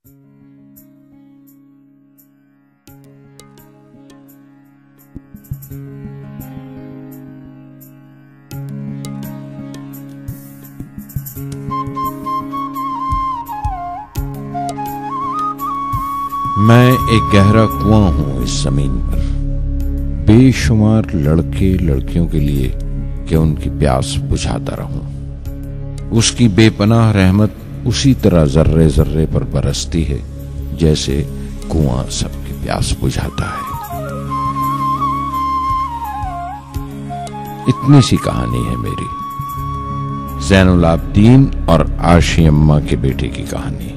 मैं एक गहरा कुआं हूं इस जमीन पर, बेशुमार लड़के लड़कियों के लिए कि उनकी प्यास बुझाता रहूं। उसकी बेपनाह रहमत उसी तरह जर्रे जर्रे पर बरसती है जैसे कुआं सबकी प्यास बुझाता है। इतनी सी कहानी है मेरी, ज़ैनुल आबदीन और आशी अम्मा के बेटे की कहानी।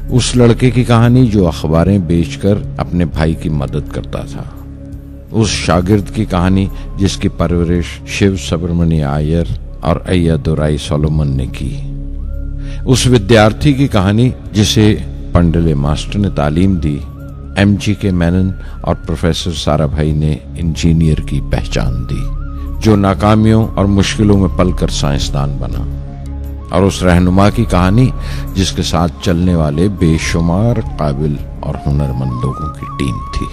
उस लड़के की कहानी जो अखबारें बेचकर अपने भाई की मदद करता था। उस शागिर्द की कहानी जिसकी परवरिश शिव सुब्रमण्य अय्यर और अय्यादुराई सोलोमन ने की। उस विद्यार्थी की कहानी जिसे पंडले मास्टर ने तालीम दी, MGK मेनन और प्रोफेसर साराभाई ने इंजीनियर की पहचान दी, जो नाकामियों और मुश्किलों में पलकर साइंसदान बना। और उस रहनुमा की कहानी जिसके साथ चलने वाले बेशुमार काबिल और हुनरमंद लोगों की टीम थी।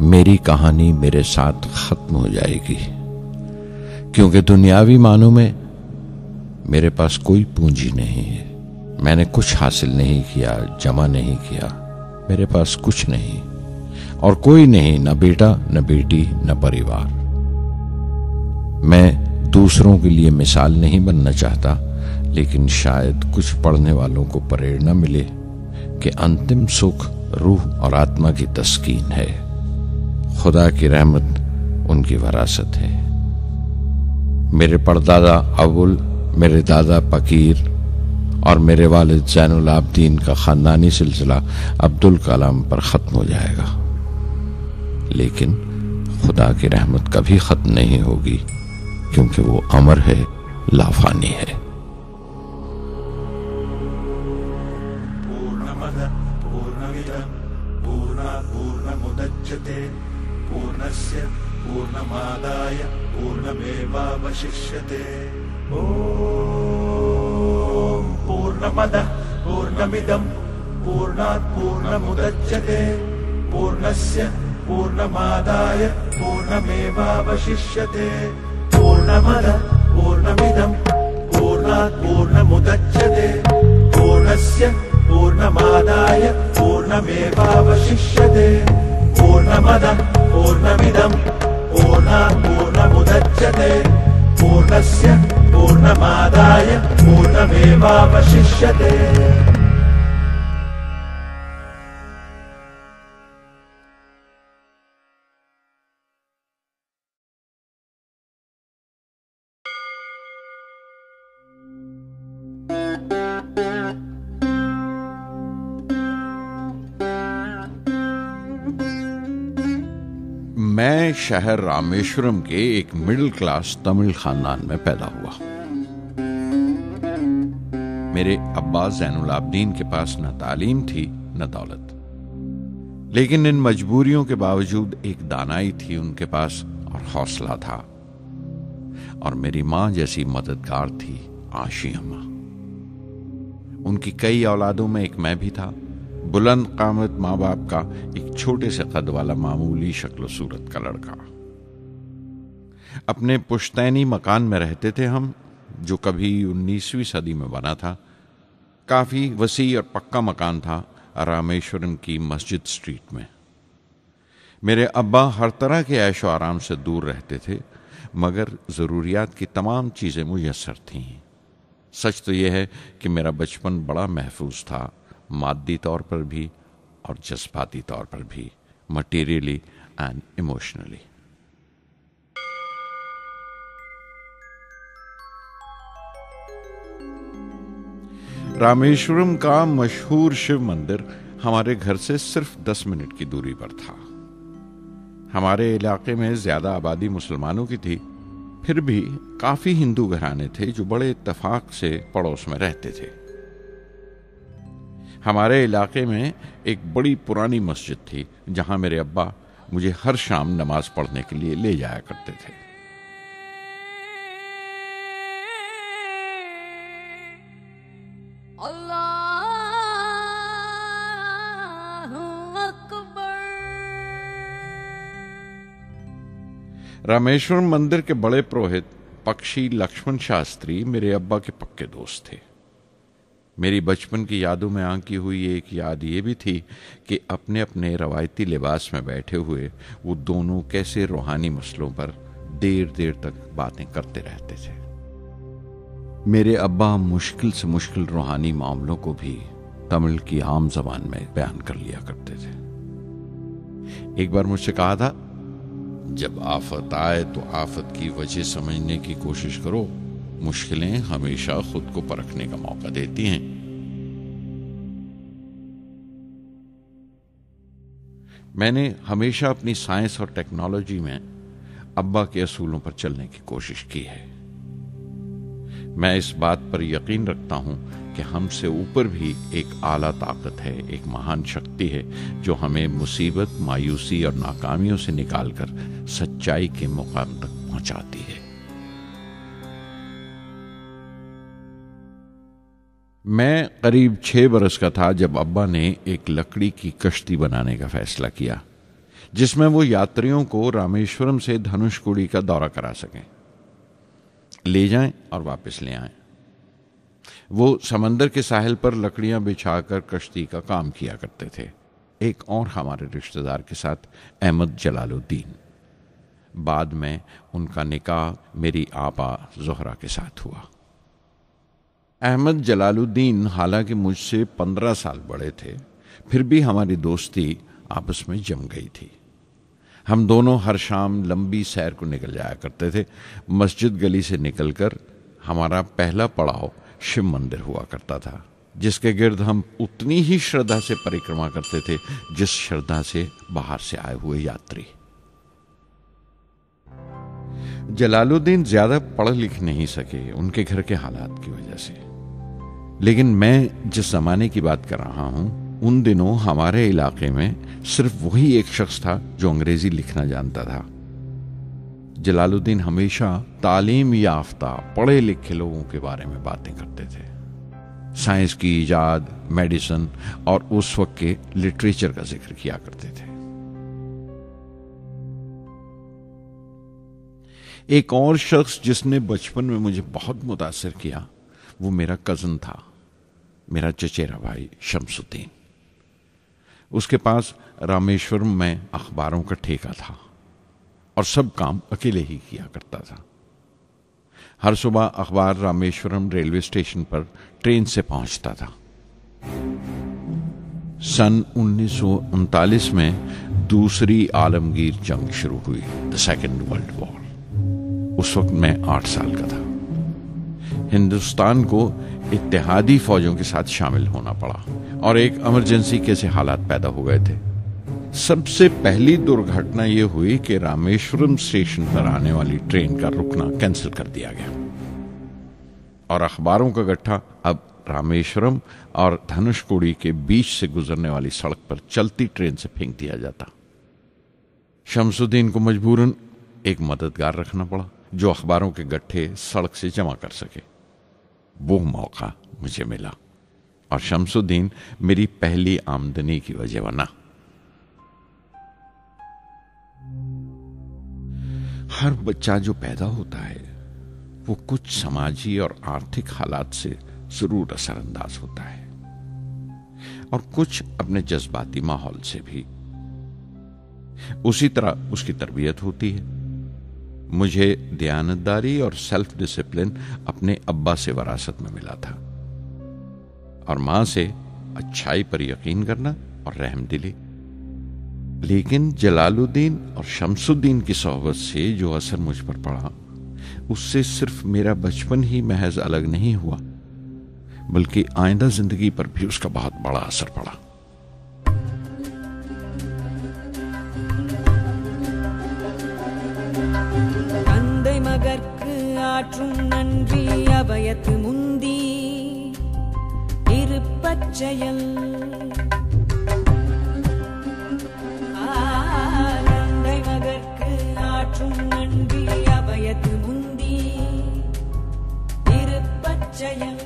मेरी कहानी मेरे साथ खत्म हो जाएगी, क्योंकि दुनियावी मानों में मेरे पास कोई पूंजी नहीं है। मैंने कुछ हासिल नहीं किया, जमा नहीं किया। मेरे पास कुछ नहीं और कोई नहीं, न बेटा, न बेटी, न परिवार। मैं दूसरों के लिए मिसाल नहीं बनना चाहता, लेकिन शायद कुछ पढ़ने वालों को प्रेरणा मिले कि अंतिम सुख रूह और आत्मा की तस्कीन है। खुदा की रहमत उनकी वरासत है। मेरे परदादा अबुल, मेरे दादा फकीर और मेरे वालिद ज़ैनुल आबदीन का खानदानी सिलसिला अब्दुल कलाम पर खत्म हो जाएगा, लेकिन खुदा की रहमत कभी खत्म नहीं होगी, क्योंकि वो अमर है, लाफानी है। पूर्णमद पूर्णमिदं पूर्णात् पूर्णमुदच्यते पूर्णस्य पूर्णमादाय पूर्णमेवावशिष्यते। ॐ पूर्णमद पूर्णमिदं पूर्णात् पूर्णमुदच्यते पूर्णस्य पूर्णमादाय पूर्णमेवावशिष्यते। पूर्णमद पूर्णमिदं पूर्णात् पूर्णमुदच्यते पूर्णस्य पूर्णमादाय पूर्णमेवावशिष्यते। पूर्णमद पूर्णमिदं पूर्णात् पूर्णमुदच्यते पूर्णस्य पूर्णमादाय पूर्णमेवावशिष्यते। मैं शहर रामेश्वरम के एक मिडिल क्लास तमिल खानदान में पैदा हुआ। मेरे अब्बा ज़ैनुल आबदीन के पास न तालीम थी न दौलत, लेकिन इन मजबूरियों के बावजूद एक दानाई थी उनके पास और हौसला था। और मेरी मां जैसी मददगार थी आशी अम्मा। उनकी कई औलादों में एक मैं भी था, बुलंद कामत माँ बाप का एक छोटे से कद वाला मामूली शक्ल सूरत का लड़का। अपने पुश्तैनी मकान में रहते थे हम, जो कभी 19वीं सदी में बना था। काफी वसी और पक्का मकान था रामेश्वरम की मस्जिद स्ट्रीट में। मेरे अब्बा हर तरह के ऐशो आराम से दूर रहते थे, मगर जरूरियात की तमाम चीजें मुयस्सर थीं। सच तो यह है कि मेरा बचपन बड़ा महफूज था, मादी तौर पर भी और जज्बाती तौर पर भी, मटीरियली एंड इमोशनली। रामेश्वरम का मशहूर शिव मंदिर हमारे घर से सिर्फ 10 मिनट की दूरी पर था। हमारे इलाके में ज्यादा आबादी मुसलमानों की थी, फिर भी काफी हिंदू घराने थे जो बड़े इत्तेफाक से पड़ोस में रहते थे। हमारे इलाके में एक बड़ी पुरानी मस्जिद थी जहां मेरे अब्बा मुझे हर शाम नमाज पढ़ने के लिए ले जाया करते थे। रामेश्वरम मंदिर के बड़े पुरोहित पक्षी लक्ष्मण शास्त्री मेरे अब्बा के पक्के दोस्त थे। मेरी बचपन की यादों में आंकी हुई एक याद ये भी थी कि अपने अपने रवायती लिबास में बैठे हुए वो दोनों कैसे रूहानी मसलों पर देर देर तक बातें करते रहते थे। मेरे अब्बा मुश्किल से मुश्किल रूहानी मामलों को भी तमिल की आम जबान में बयान कर लिया करते थे। एक बार मुझसे कहा था, जब आफत आए तो आफत की वजह समझने की कोशिश करो, मुश्किलें हमेशा खुद को परखने का मौका देती हैं। मैंने हमेशा अपनी साइंस और टेक्नोलॉजी में अब्बा के असूलों पर चलने की कोशिश की है। मैं इस बात पर यकीन रखता हूं कि हमसे ऊपर भी एक आला ताकत है, एक महान शक्ति है जो हमें मुसीबत, मायूसी और नाकामियों से निकालकर सच्चाई के मुकाम तक पहुंचाती है। मैं करीब 6 बरस का था जब अब्बा ने एक लकड़ी की कश्ती बनाने का फैसला किया, जिसमें वो यात्रियों को रामेश्वरम से धनुषकोडी का दौरा करा सकें, ले जाएं और वापस ले आएं। वो समंदर के साहिल पर लकड़ियां बिछाकर कश्ती का काम किया करते थे। एक और हमारे रिश्तेदार के साथ, अहमद जलालुद्दीन। बाद में उनका निकाह मेरी आपा जोहरा के साथ हुआ। अहमद जलालुद्दीन हालांकि मुझसे 15 साल बड़े थे, फिर भी हमारी दोस्ती आपस में जम गई थी। हम दोनों हर शाम लंबी सैर को निकल जाया करते थे। मस्जिद गली से निकलकर हमारा पहला पड़ाव शिव मंदिर हुआ करता था, जिसके गिर्द हम उतनी ही श्रद्धा से परिक्रमा करते थे जिस श्रद्धा से बाहर से आए हुए यात्री। जलालुद्दीन ज्यादा पढ़ लिख नहीं सके उनके घर के हालात की वजह से, लेकिन मैं जिस जमाने की बात कर रहा हूं, उन दिनों हमारे इलाके में सिर्फ वही एक शख्स था जो अंग्रेजी लिखना जानता था। जलालुद्दीन हमेशा तालीम याफ्ता पढ़े लिखे लोगों के बारे में बातें करते थे, साइंस की इजाद, मेडिसिन और उस वक्त के लिटरेचर का जिक्र किया करते थे। एक और शख्स जिसने बचपन में मुझे बहुत मुतासिर किया वो मेरा कजन था, मेरा चचेरा भाई शमसुद्दीन। उसके पास रामेश्वरम में अखबारों का ठेका था और सब काम अकेले ही किया करता था। हर सुबह अखबार रामेश्वरम रेलवे स्टेशन पर ट्रेन से पहुंचता था। सन 1939 में दूसरी आलमगीर जंग शुरू हुई, द सेकेंड वर्ल्ड वॉर। उस वक्त मैं 8 साल का था। हिंदुस्तान को इत्तेहादी फौजों के साथ शामिल होना पड़ा और एक इमरजेंसी के हालात पैदा हो गए थे। सबसे पहली दुर्घटना यह हुई कि रामेश्वरम स्टेशन पर आने वाली ट्रेन का रुकना कैंसिल कर दिया गया और अखबारों का गट्ठा अब रामेश्वरम और धनुषकोडी के बीच से गुजरने वाली सड़क पर चलती ट्रेन से फेंक दिया जाता। शमसुद्दीन को मजबूरन एक मददगार रखना पड़ा जो अखबारों के गट्ठे सड़क से जमा कर सके। वो मौका मुझे मिला और शमसुद्दीन मेरी पहली आमदनी की वजह बना। हर बच्चा जो पैदा होता है वो कुछ समाजी और आर्थिक हालात से जरूर असरअंदाज होता है और कुछ अपने जज्बाती माहौल से भी। उसी तरह उसकी तरबियत होती है। मुझे दयानतदारी और सेल्फ डिसिप्लिन अपने अब्बा से विरासत में मिला था और मां से अच्छाई पर यकीन करना और रहमदिली। लेकिन जलालुद्दीन और शमसुद्दीन की सोहबत से जो असर मुझ पर पड़ा, उससे सिर्फ मेरा बचपन ही महज अलग नहीं हुआ, बल्कि आइंदा जिंदगी पर भी उसका बहुत बड़ा असर पड़ा। தந்தை மகற்கு ஆற்றும் நன்றி அபயத்து முந்தி இருப்பச்செயல் தந்தை மகற்கு ஆற்றும் நன்றி அபயத்து முந்தி இருப்பச்செயல்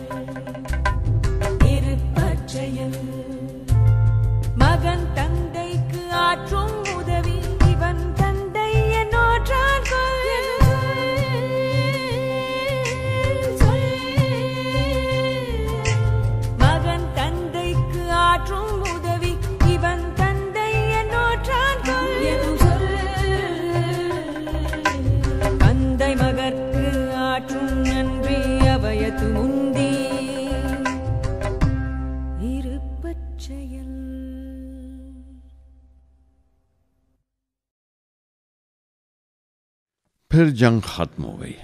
फिर जंग खत्म हो गई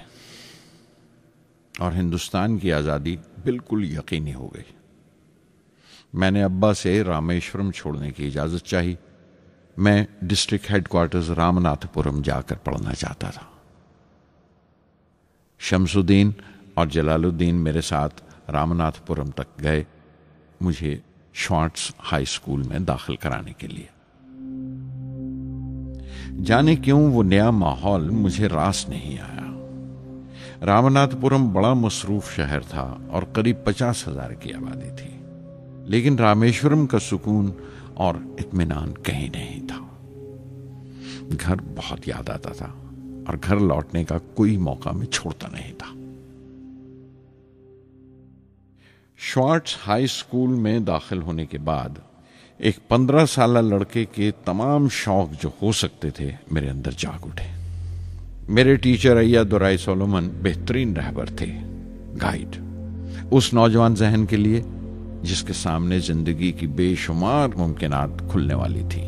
और हिंदुस्तान की आज़ादी बिल्कुल यकीनी हो गई। मैंने अब्बा से रामेश्वरम छोड़ने की इजाज़त चाही। मैं डिस्ट्रिक्ट हेडक्वार्टर्स रामनाथपुरम जाकर पढ़ना चाहता था। शमसुद्दीन और जलालुद्दीन मेरे साथ रामनाथपुरम तक गए मुझे श्वार्ट्ज हाई स्कूल में दाखिल कराने के लिए। जाने क्यों वो नया माहौल मुझे रास नहीं आया। रामनाथपुरम बड़ा मसरूफ शहर था और करीब 50,000 की आबादी थी, लेकिन रामेश्वरम का सुकून और इत्मीनान कहीं नहीं था। घर बहुत याद आता था और घर लौटने का कोई मौका मैं छोड़ता नहीं था। श्वार्ट्ज हाई स्कूल में दाखिल होने के बाद एक 15 साल लड़के के तमाम शौक जो हो सकते थे मेरे अंदर जाग उठे। मेरे टीचर अय्यादुराई सोलोमन बेहतरीन रहबर थे, गाइड, उस नौजवान जहन के लिए जिसके सामने जिंदगी की बेशुमार मुमकिनात खुलने वाली थी।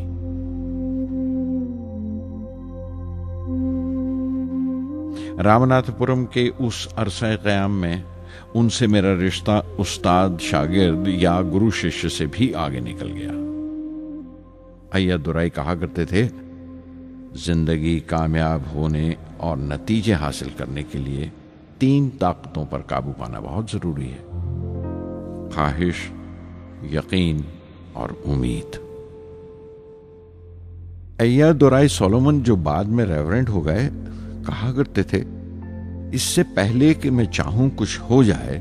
रामनाथपुरम के उस अरसे क़याम में उनसे मेरा रिश्ता उस्ताद शागिर्द या गुरु शिष्य से भी आगे निकल गया। अय्यादुराई कहा करते थे, जिंदगी कामयाब होने और नतीजे हासिल करने के लिए 3 ताकतों पर काबू पाना बहुत जरूरी है: ख्वाहिश, यकीन और उम्मीद। अय्यादुराई सोलोमन, जो बाद में रेवरेंड हो गए, कहा करते थे, इससे पहले कि मैं चाहूं कुछ हो जाए,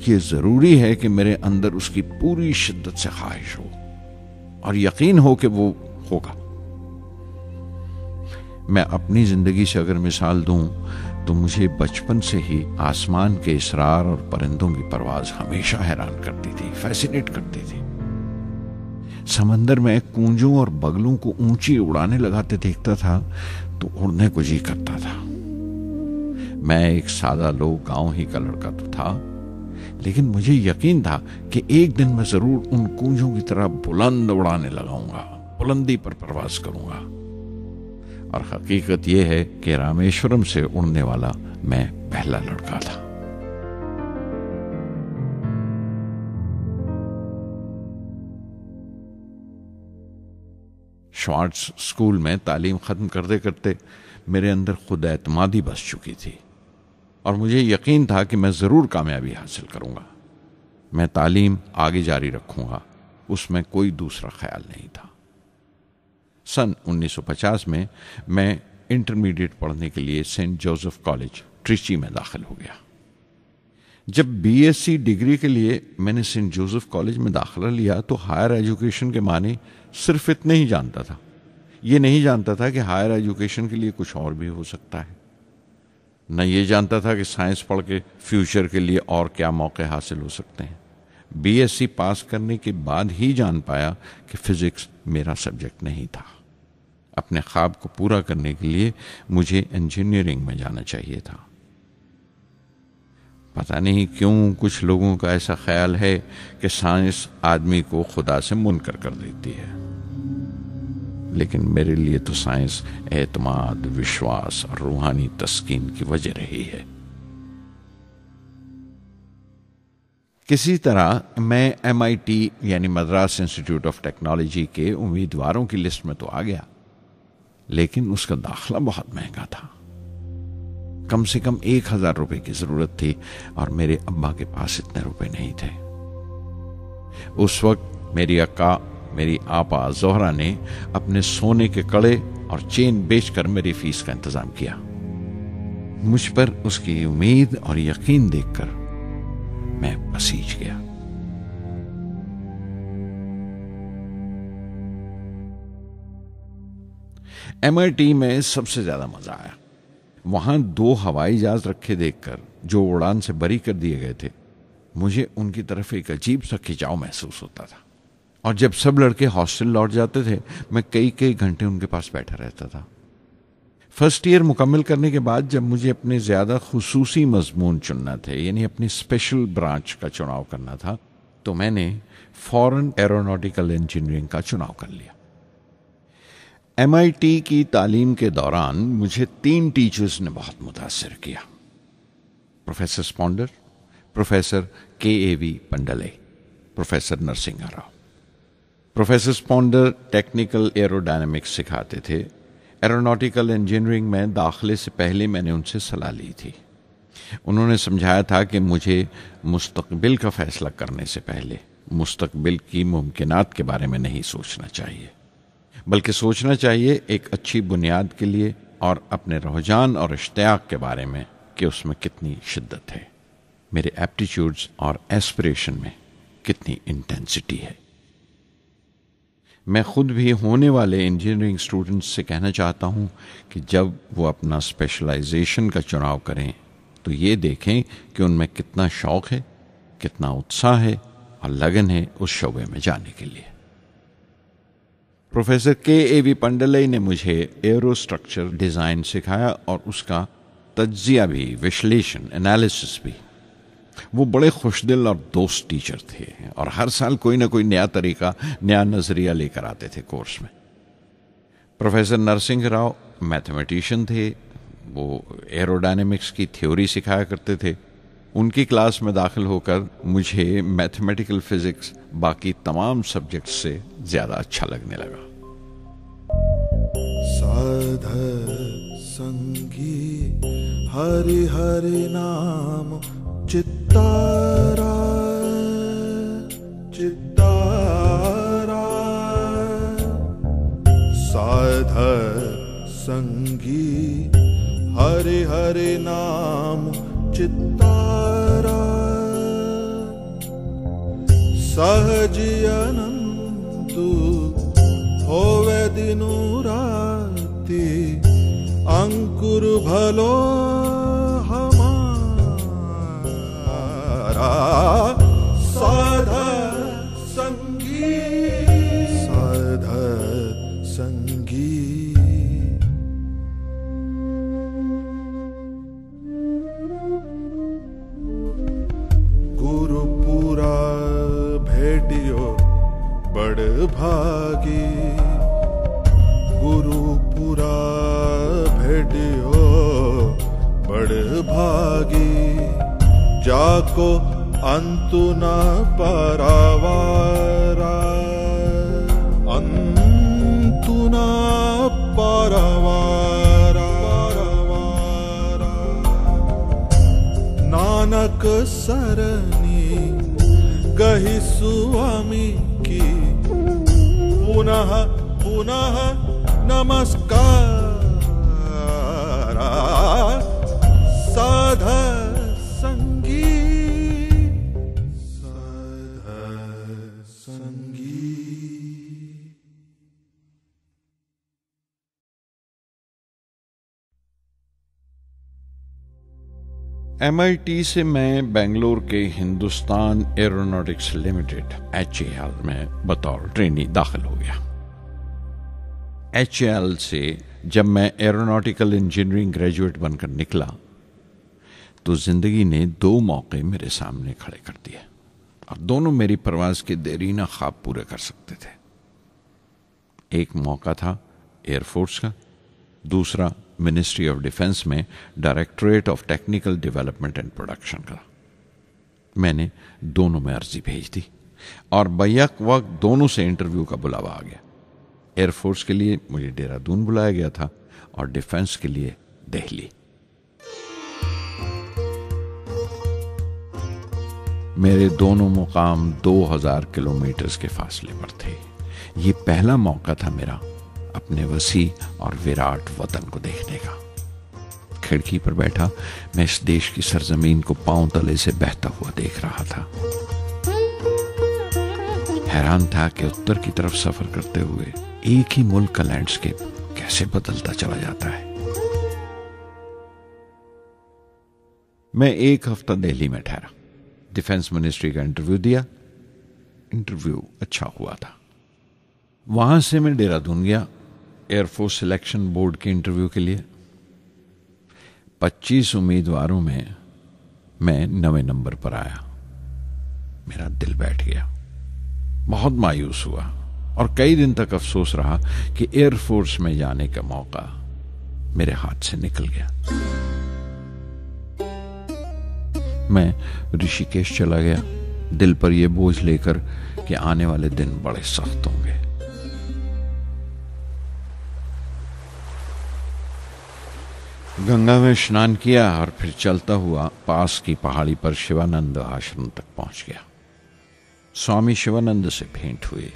ये जरूरी है कि मेरे अंदर उसकी पूरी शिद्दत से ख्वाहिश हो और यकीन हो कि वो होगा। मैं अपनी जिंदगी से अगर मिसाल दूं तो मुझे बचपन से ही आसमान के इसरार और परिंदों की परवाज हमेशा हैरान करती थी, फैसिनेट करती थी। समंदर में कूंजों और बगलों को ऊंची उड़ाने लगाते देखता था तो उड़ने को जी करता था। मैं एक सादा लोग गांव ही का लड़का तो था, लेकिन मुझे यकीन था कि एक दिन मैं जरूर उन कूंजों की तरह बुलंद उड़ाने लगाऊंगा, बुलंदी पर परवाज करूंगा। और हकीकत यह है कि रामेश्वरम से उड़ने वाला मैं पहला लड़का था। श्वार्ट्ज स्कूल में तालीम खत्म करते करते मेरे अंदर खुद एतमादी बस चुकी थी और मुझे यकीन था कि मैं जरूर कामयाबी हासिल करूंगा। मैं तालीम आगे जारी रखूंगा, उसमें कोई दूसरा ख्याल नहीं था। सन 1950 में मैं इंटरमीडिएट पढ़ने के लिए सेंट जोसेफ कॉलेज ट्रिची में दाखिल हो गया। जब बीएससी डिग्री के लिए मैंने सेंट जोसेफ कॉलेज में दाखिला लिया तो हायर एजुकेशन के माने सिर्फ इतने ही जानता था। ये नहीं जानता था कि हायर एजुकेशन के लिए कुछ और भी हो सकता है। न ये जानता था कि साइंस पढ़ के फ्यूचर के लिए और क्या मौके हासिल हो सकते हैं। बीएससी पास करने के बाद ही जान पाया कि फिजिक्स मेरा सब्जेक्ट नहीं था। अपने ख्वाब को पूरा करने के लिए मुझे इंजीनियरिंग में जाना चाहिए था। पता नहीं क्यों कुछ लोगों का ऐसा ख्याल है कि साइंस आदमी को खुदा से मुनकर कर देती है, लेकिन मेरे लिए तो साइंस एतमाद, विश्वास और रूहानी तस्कीन की वजह रही है। किसी तरह मैं MIT यानी मद्रास इंस्टीट्यूट ऑफ टेक्नोलॉजी के उम्मीदवारों की लिस्ट में तो आ गया, लेकिन उसका दाखला बहुत महंगा था। कम से कम 1,000 रुपए की जरूरत थी और मेरे अब्बा के पास इतने रुपए नहीं थे। उस वक्त मेरी अक्का, मेरी आपा जोहरा ने अपने सोने के कड़े और चेन बेचकर मेरी फीस का इंतजाम किया। मुझ पर उसकी उम्मीद और यकीन देखकर मैं पसीज गया। MIT में सबसे ज्यादा मजा आया। वहां 2 हवाई जहाज रखे देखकर जो उड़ान से बरी कर दिए गए थे, मुझे उनकी तरफ एक अजीब सा खिंचाव महसूस होता था। और जब सब लड़के हॉस्टल लौट जाते थे, मैं कई कई घंटे उनके पास बैठा रहता था। फर्स्ट ईयर मुकम्मल करने के बाद जब मुझे अपने ज्यादा खुसूसी मजमून चुनना थे, यानी अपनी स्पेशल ब्रांच का चुनाव करना था, तो मैंने फॉरेन एरोनॉटिकल इंजीनियरिंग का चुनाव कर लिया। MIT की तालीम के दौरान मुझे 3 टीचर्स ने बहुत मुतासिर किया। प्रोफेसर स्पॉन्डर, professor KAV Pandalai, professor Narasimha Rao. Professor स्पॉन्डर टेक्निकल एरोडायनामिक्स सिखाते थे। एरोनॉटिकल इंजीनियरिंग में दाखिले से पहले मैंने उनसे सलाह ली थी। उन्होंने समझाया था कि मुझे मुस्तकबिल का फैसला करने से पहले मुस्तकबिल की मुमकिनात के बारे में नहीं सोचना चाहिए, बल्कि सोचना चाहिए एक अच्छी बुनियाद के लिए और अपने रुझान और इश्तियाक के बारे में कि उसमें कितनी शिद्दत है, मेरे एप्टीट्यूड्स और एस्पिरेशन में कितनी इंटेंसिटी है। मैं खुद भी होने वाले इंजीनियरिंग स्टूडेंट्स से कहना चाहता हूं कि जब वो अपना स्पेशलाइजेशन का चुनाव करें तो ये देखें कि उनमें कितना शौक़ है, कितना उत्साह है और लगन है उस शोबे में जाने के लिए। प्रोफेसर KAV पंडले ने मुझे एरो स्ट्रक्चर डिज़ाइन सिखाया और उसका तज्जिया भी, विश्लेषण, एनालिसिस भी। वो बड़े खुशदिल और दोस्त टीचर थे और हर साल कोई ना कोई नया तरीका, नया नज़रिया लेकर आते थे कोर्स में। प्रोफेसर नरसिंह राव मैथमेटिशियन थे। वो एरोडायनेमिक्स की थ्योरी सिखाया करते थे। उनकी क्लास में दाखिल होकर मुझे मैथमेटिकल फिजिक्स बाकी तमाम सब्जेक्ट से ज़्यादा अच्छा लगने लगा। साध संगी हरि हरि नाम चित्तारा चित्तारा, साध संगी हरि हरि नाम चित्तारा, सहजी अनंतु होवे दिनु राति, अंकुर भलो हमारा, साध संगी साध संगी। गुरुपुरा भेटियो बड़ भागी, गुरुपुरा भेटियो बड़ भागी, जाको अंतु न पारावारा, अंतु न पारावारा, नानक सरनी गही स्वामी की, पुनः पुनः नमस्कार, साध संगी साध संगी। MIT से मैं बेंगलोर के हिंदुस्तान एरोनॉटिक्स लिमिटेड HAL में बतौर ट्रेनी दाखिल हो गया। HAL से जब मैं एरोनॉटिकल इंजीनियरिंग ग्रेजुएट बनकर निकला तो जिंदगी ने 2 मौके मेरे सामने खड़े कर दिए और दोनों मेरी परवाज के देरीना ख्वाब पूरे कर सकते थे। एक मौका था एयरफोर्स का, दूसरा मिनिस्ट्री ऑफ डिफेंस में directorate of technical development and production का। मैंने दोनों में अर्जी भेज दी और बैक वक्त दोनों से इंटरव्यू का बुलावा आ गया। एयरफोर्स के लिए मुझे देहरादून बुलाया गया था और डिफेंस के लिए दिल्ली। मेरे दोनों मुकाम 2000 किलोमीटर के फासले पर थे। ये पहला मौका था मेरा अपने वसी और विराट वतन को देखने का। खिड़की पर बैठा मैं इस देश की सरजमीन को पांव तले से बहता हुआ देख रहा था। हैरान था कि उत्तर की तरफ सफर करते हुए एक ही मुल्क का लैंडस्केप कैसे बदलता चला जाता है। मैं 1 हफ्ता दिल्ली में ठहरा, डिफेंस मिनिस्ट्री का इंटरव्यू दिया। इंटरव्यू अच्छा हुआ था। वहां से मैं देहरादून गया एयरफोर्स सिलेक्शन बोर्ड के इंटरव्यू के लिए। 25 उम्मीदवारों में मैं 9वें नंबर पर आया। मेरा दिल बैठ गया, बहुत मायूस हुआ। और कई दिन तक अफसोस रहा कि एयरफोर्स में जाने का मौका मेरे हाथ से निकल गया। मैं ऋषिकेश चला गया, दिल पर यह बोझ लेकर कि आने वाले दिन बड़े सख्त होंगे। गंगा में स्नान किया और फिर चलता हुआ पास की पहाड़ी पर शिवानंद आश्रम तक पहुंच गया। स्वामी शिवानंद से भेंट हुई।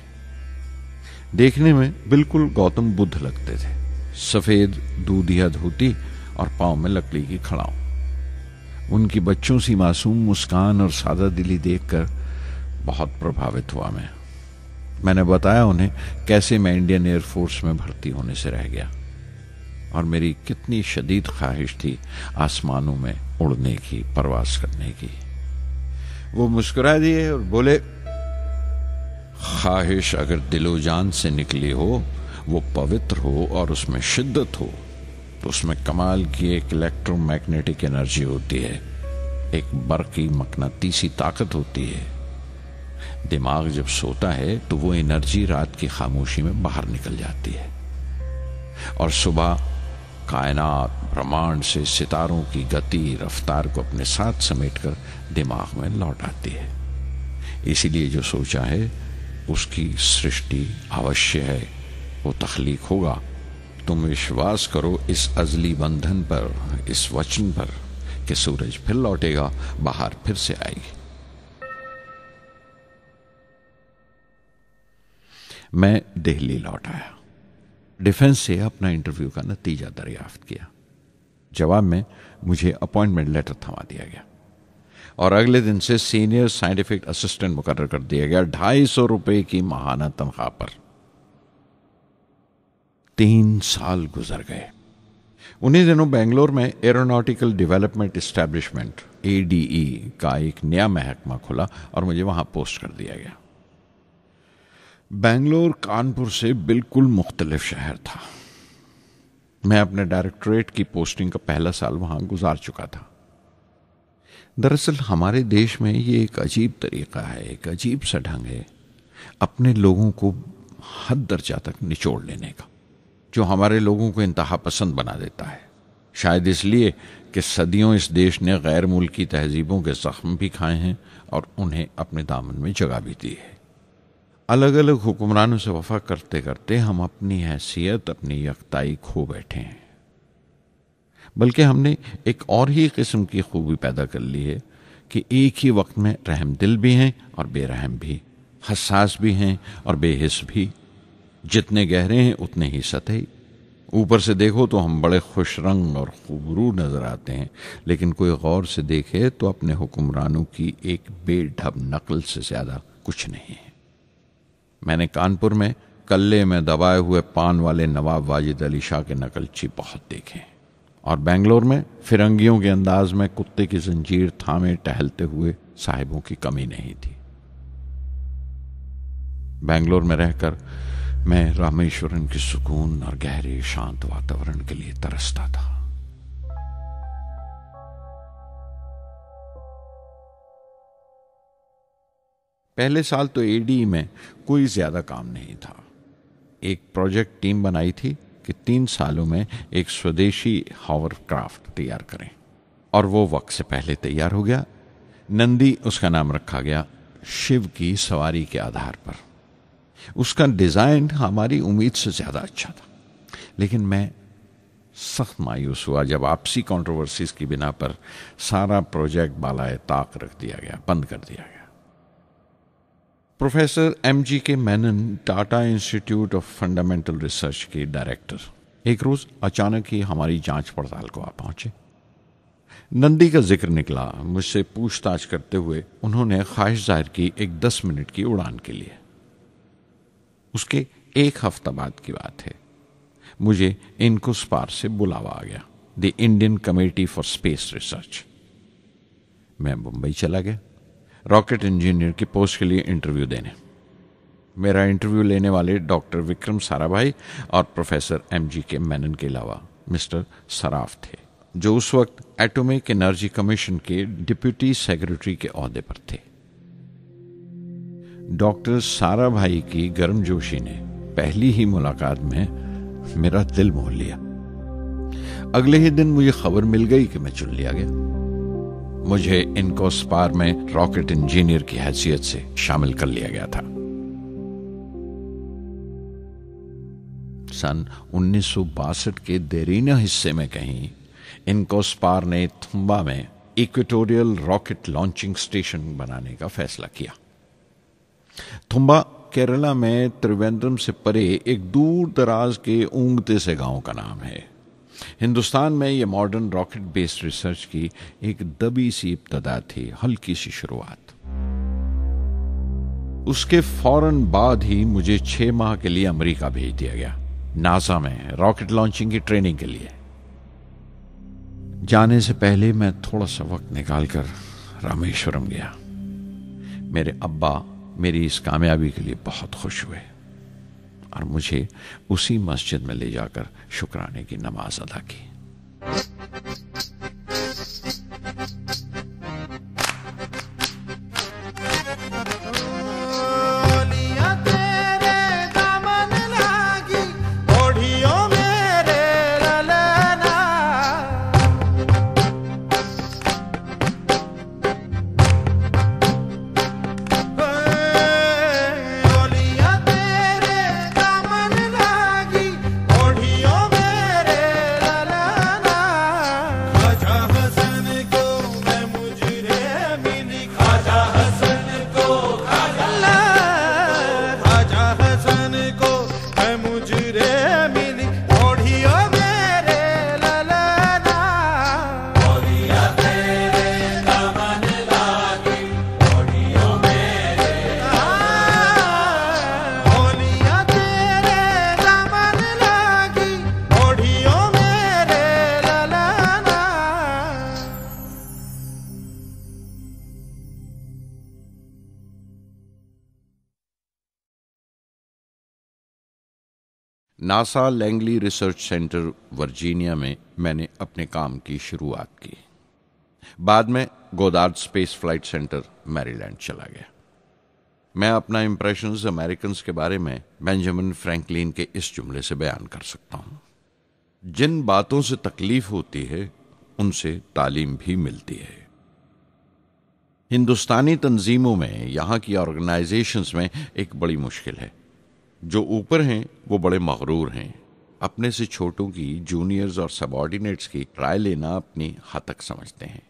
देखने में बिल्कुल गौतम बुद्ध लगते थे, सफेद दूधिया धोती और पांव में लकड़ी की खड़ाऊ। उनकी बच्चों सी मासूम मुस्कान और सादा दिली देखकर बहुत प्रभावित हुआ मैंने बताया उन्हें कैसे मैं इंडियन एयरफोर्स में भर्ती होने से रह गया और मेरी कितनी शदीद ख्वाहिश थी आसमानों में उड़ने की, परवास करने की। वो मुस्कुरा दिए और बोले, ख्वाहिश अगर दिलो जान से निकली हो, वो पवित्र हो और उसमें शिद्दत हो, तो उसमें कमाल की एक इलेक्ट्रोमैग्नेटिक एनर्जी होती है, एक बरकी मकनातीसी ताकत होती है। दिमाग जब सोता है तो वो एनर्जी रात की खामोशी में बाहर निकल जाती है और सुबह कायनात ब्रह्मांड से सितारों की गति रफ्तार को अपने साथ समेटकर दिमाग में लौट आती है। इसीलिए जो सोचा है उसकी सृष्टि अवश्य है, वो तख्लीक होगा। तुम विश्वास करो इस अजली बंधन पर, इस वचन पर कि सूरज फिर लौटेगा, बाहर फिर से आएगी। मैं दिल्ली लौट आया, डिफेंस से अपना इंटरव्यू का नतीजा दरियाफ्त किया। जवाब में मुझे अपॉइंटमेंट लेटर थमा दिया गया और अगले दिन से सीनियर साइंटिफिक असिस्टेंट मुकर्रर कर दिया गया 250 रुपए की माहाना तनख्वाह पर। 3 साल गुजर गए। उन्हीं दिनों बेंगलोर में एरोनॉटिकल डेवलपमेंट एस्टेब्लिशमेंट ADE का एक नया महकमा खुला और मुझे वहां पोस्ट कर दिया गया। बेंगलोर कानपुर से बिल्कुल मुख्तलिफ शहर था। मैं अपने डायरेक्टोरेट की पोस्टिंग का पहला साल वहां गुजार चुका था। दरअसल हमारे देश में ये एक अजीब तरीका है, एक अजीब सा ढंग है अपने लोगों को हद दर्जा तक निचोड़ लेने का, जो हमारे लोगों को इंतहा पसंद बना देता है। शायद इसलिए कि सदियों इस देश ने गैर मुल्की तहजीबों के जख्म भी खाए हैं और उन्हें अपने दामन में जगह भी दी है। अलग अलग हुक्मरानों से वफा करते करते हम अपनी हैसियत, अपनी यकताई खो बैठे हैं। बल्कि हमने एक और ही किस्म की खूबी पैदा कर ली है कि एक ही वक्त में रहम दिल भी हैं और बेरहम भी, हसास भी हैं और बेहिस भी। जितने गहरे हैं उतने ही सतही। ऊपर से देखो तो हम बड़े खुश रंग और खूबरू नजर आते हैं, लेकिन कोई गौर से देखे तो अपने हुक्मरानों की एक बेढब नकल से ज्यादा कुछ नहीं है। मैंने कानपुर में कल्ले में दबाए हुए पान वाले नवाब वाजिद अली शाह के नकलची बहुत देखे और बेंगलोर में फिरंगियों के अंदाज में कुत्ते की जंजीर थामे टहलते हुए साहिबों की कमी नहीं थी। बेंगलोर में रहकर मैं रामेश्वरम के सुकून और गहरे शांत वातावरण के लिए तरसता था। पहले साल तो ADE में कोई ज्यादा काम नहीं था। एक प्रोजेक्ट टीम बनाई थी कि 3 सालों में एक स्वदेशी हॉवरक्राफ्ट तैयार करें और वो वक्त से पहले तैयार हो गया। नंदी उसका नाम रखा गया, शिव की सवारी के आधार पर। उसका डिजाइन हमारी उम्मीद से ज्यादा अच्छा था, लेकिन मैं सख्त मायूस हुआ जब आपसी कंट्रोवर्सीज की बिना पर सारा प्रोजेक्ट बालाए ताक रख दिया गया, बंद कर दिया गया। Professor MGK Menon, Tata institute of fundamental research के डायरेक्टर, एक रोज अचानक ही हमारी जांच पड़ताल को आ पहुंचे। नंदी का जिक्र निकला। मुझसे पूछताछ करते हुए उन्होंने ख्वाहिश जाहिर की एक 10 मिनट की उड़ान के लिए। उसके 1 हफ्ता बाद की बात है, मुझे इनकुस्पार से बुलावा आ गया, the Indian committee for space research. मैं मुंबई चला गया रॉकेट इंजीनियर की पोस्ट के लिए इंटरव्यू देने। मेरा इंटरव्यू लेने वाले डॉक्टर विक्रम साराभाई और प्रोफेसर MGK मेनन के अलावा मिस्टर सराफ थे, जो उस वक्त एटॉमिक एनर्जी कमीशन के डिप्यूटी सेक्रेटरी के ओहदे पर थे। डॉक्टर साराभाई की गर्मजोशी ने पहली ही मुलाकात में मेरा दिल मोह लिया। अगले ही दिन मुझे खबर मिल गई कि मैं चुन लिया गया। मुझे इनकोस्पार में रॉकेट इंजीनियर की हैसियत से शामिल कर लिया गया था। सन 1962 के देरीना हिस्से में कहीं इनकोस्पार ने थुम्बा में इक्वेटोरियल रॉकेट लॉन्चिंग स्टेशन बनाने का फैसला किया। थुम्बा केरला में त्रिवेंद्रम से परे एक दूर दराज के ऊंगते से गांव का नाम है। हिंदुस्तान में यह मॉडर्न रॉकेट बेस्ड रिसर्च की एक दबी सी इब्तदा थी, हल्की सी शुरुआत। उसके फौरन बाद ही मुझे 6 माह के लिए अमेरिका भेज दिया गया, नासा में रॉकेट लॉन्चिंग की ट्रेनिंग के लिए। जाने से पहले मैं थोड़ा सा वक्त निकालकर रामेश्वरम गया। मेरे अब्बा मेरी इस कामयाबी के लिए बहुत खुश हुए और मुझे उसी मस्जिद में ले जाकर शुक्राने की नमाज अदा की। NASA Langley research centre Virginia में मैंने अपने काम की शुरुआत की। बाद में Goddard space flight centre Maryland चला गया। मैं अपना इंप्रेशंस अमेरिकन्स के बारे में बेंजामिन फ्रैंकलिन के इस जुमले से बयान कर सकता हूं, जिन बातों से तकलीफ होती है उनसे तालीम भी मिलती है। हिंदुस्तानी तंजीमों में, यहां की ऑर्गेनाइजेशंस में एक बड़ी मुश्किल है। जो ऊपर हैं वो बड़े मगरूर हैं। अपने से छोटों की, जूनियर्स और सबऑर्डिनेट्स की राय लेना अपनी हतक समझते हैं।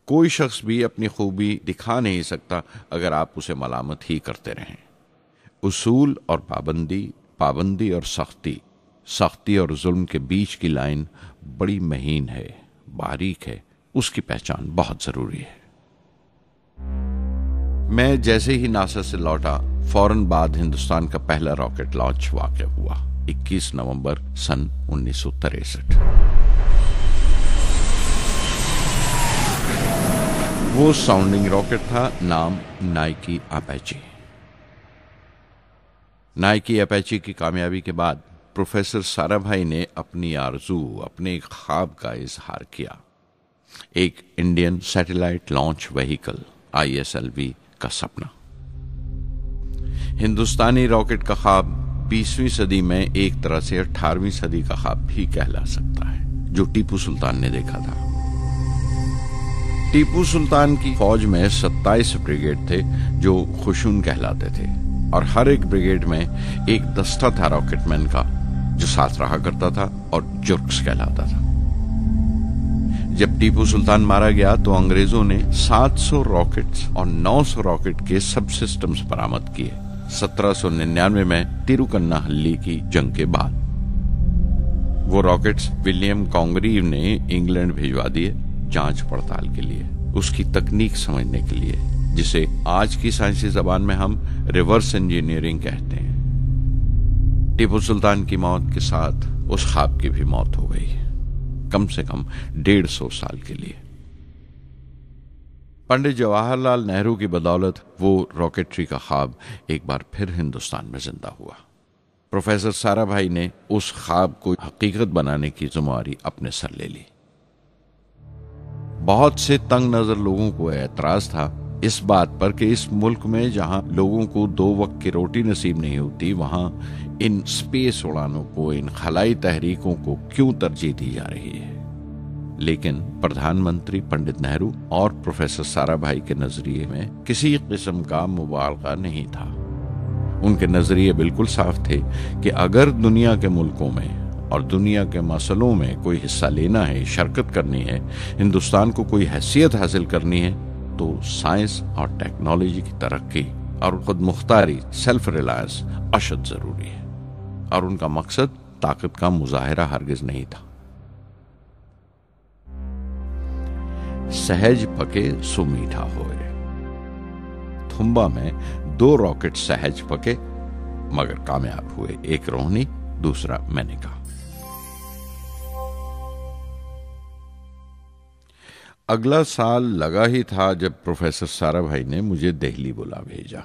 कोई शख्स भी अपनी खूबी दिखा नहीं सकता अगर आप उसे मलामत ही करते रहें। उसूल और पाबंदी, पाबंदी और सख्ती, सख्ती और जुल्म के बीच की लाइन बड़ी महीन है, बारीक है। उसकी पहचान बहुत जरूरी है। मैं जैसे ही नासा से लौटा, फौरन बाद हिंदुस्तान का पहला रॉकेट लॉन्च वाक़या हुआ, 21 नवंबर सन 1963। वो साउंडिंग रॉकेट था, नाम नाइकी अपेची। नाइकी अपेची की कामयाबी के बाद प्रोफेसर साराभाई ने अपनी आरजू, अपने ख्वाब का इजहार किया। एक Indian satellite launch vehicle ISLV का सपना। हिंदुस्तानी रॉकेट का ख्वाब 20वीं सदी में एक तरह से 18वीं सदी का ख्वाब भी कहला सकता है, जो टीपू सुल्तान ने देखा था। टीपू सुल्तान की फौज में 27 ब्रिगेड थे जो खुशून कहलाते थे, और हर एक ब्रिगेड में एक दस्ता था रॉकेटमैन का जो साथ रहा करता था और जुर्क्स कहलाता था। जब टीपू सुल्तान मारा गया तो अंग्रेजों ने 700 रॉकेट्स और 900 रॉकेट के सब सिस्टम्स बरामद किए 1799 में तिरुकन्नाहल्ली की जंग के बाद। वो रॉकेट्स विलियम कॉन्गरीव ने इंग्लैंड भिजवा दिए जांच पड़ताल के लिए, उसकी तकनीक समझने के लिए, जिसे आज की साइंसी जबान में हम रिवर्स इंजीनियरिंग कहते हैं। टीपू सुल्तान की मौत के साथ उस ख्वाब की भी मौत हो गई, कम से कम 150 साल के लिए। पंडित जवाहरलाल नेहरू की बदौलत वो रॉकेटरी का ख्वाब एक बार फिर हिंदुस्तान में जिंदा हुआ। प्रोफेसर साराभाई ने उस ख्वाब को हकीकत बनाने की जिम्मेदारी अपने सर ले ली। बहुत से तंग नजर लोगों को एतराज था इस बात पर कि इस मुल्क में जहां लोगों को 2 वक्त की रोटी नसीब नहीं होती, वहां इन स्पेस उड़ानों को, इन खलाई तहरीकों को क्यों तरजीह दी जा रही है। लेकिन प्रधानमंत्री पंडित नेहरू और प्रोफेसर साराभाई के नजरिए में किसी किस्म का मुबालगा नहीं था। उनके नजरिए बिल्कुल साफ थे कि अगर दुनिया के मुल्कों में और दुनिया के मसलों में कोई हिस्सा लेना है, शिरकत करनी है, हिंदुस्तान को कोई हैसियत हासिल करनी है, तो साइंस और टेक्नोलॉजी की तरक्की और खुद मुख्तारी, सेल्फ रिलायंस अशद जरूरी है। और उनका मकसद ताकत का मुजाहिरा हरगिज नहीं था। सहज पके सुमीठा होए। थुम्बा में 2 रॉकेट सहज पके मगर कामयाब हुए, एक रोहिणी, दूसरा मेनका। अगला साल लगा ही था जब प्रोफेसर साराभाई ने मुझे दिल्ली बुला भेजा।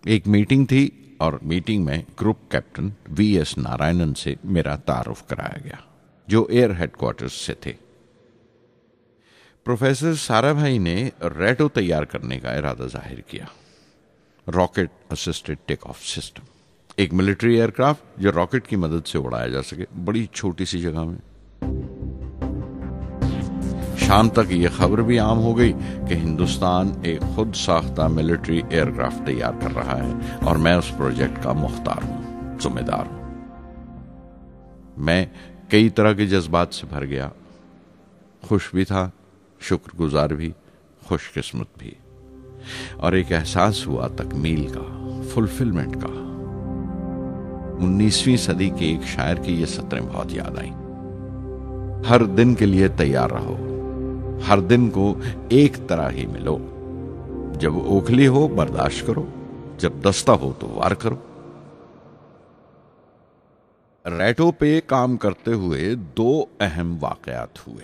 एक मीटिंग थी और मीटिंग में ग्रुप कैप्टन वीएस नारायणन से मेरा तारुफ कराया गया, जो एयर हेडक्वार्टर्स से थे। प्रोफेसर साराभाई ने रेटो तैयार करने का इरादा जाहिर किया, rocket assisted take off system, एक मिलिट्री एयरक्राफ्ट जो रॉकेट की मदद से उड़ाया जा सके बड़ी छोटी सी जगह में। शाम तक यह खबर भी आम हो गई कि हिंदुस्तान एक खुद साख्ता मिलिट्री एयरक्राफ्ट तैयार कर रहा है और मैं उस प्रोजेक्ट का मुख्तार हूं, जिम्मेदार हूं। मैं कई तरह के जज्बात से भर गया, खुश भी था, शुक्रगुजार भी, खुशकिस्मत भी, और एक एहसास हुआ तकमील का, फुलफिलमेंट का। 19वीं सदी के एक शायर की ये सत्रें बहुत याद आई। हर दिन के लिए तैयार रहो, हर दिन को एक तरह ही मिलो। जब ओखली हो बर्दाश्त करो, जब दस्ता हो तो वार करो। रेटो पे काम करते हुए 2 अहम वाकयात हुए।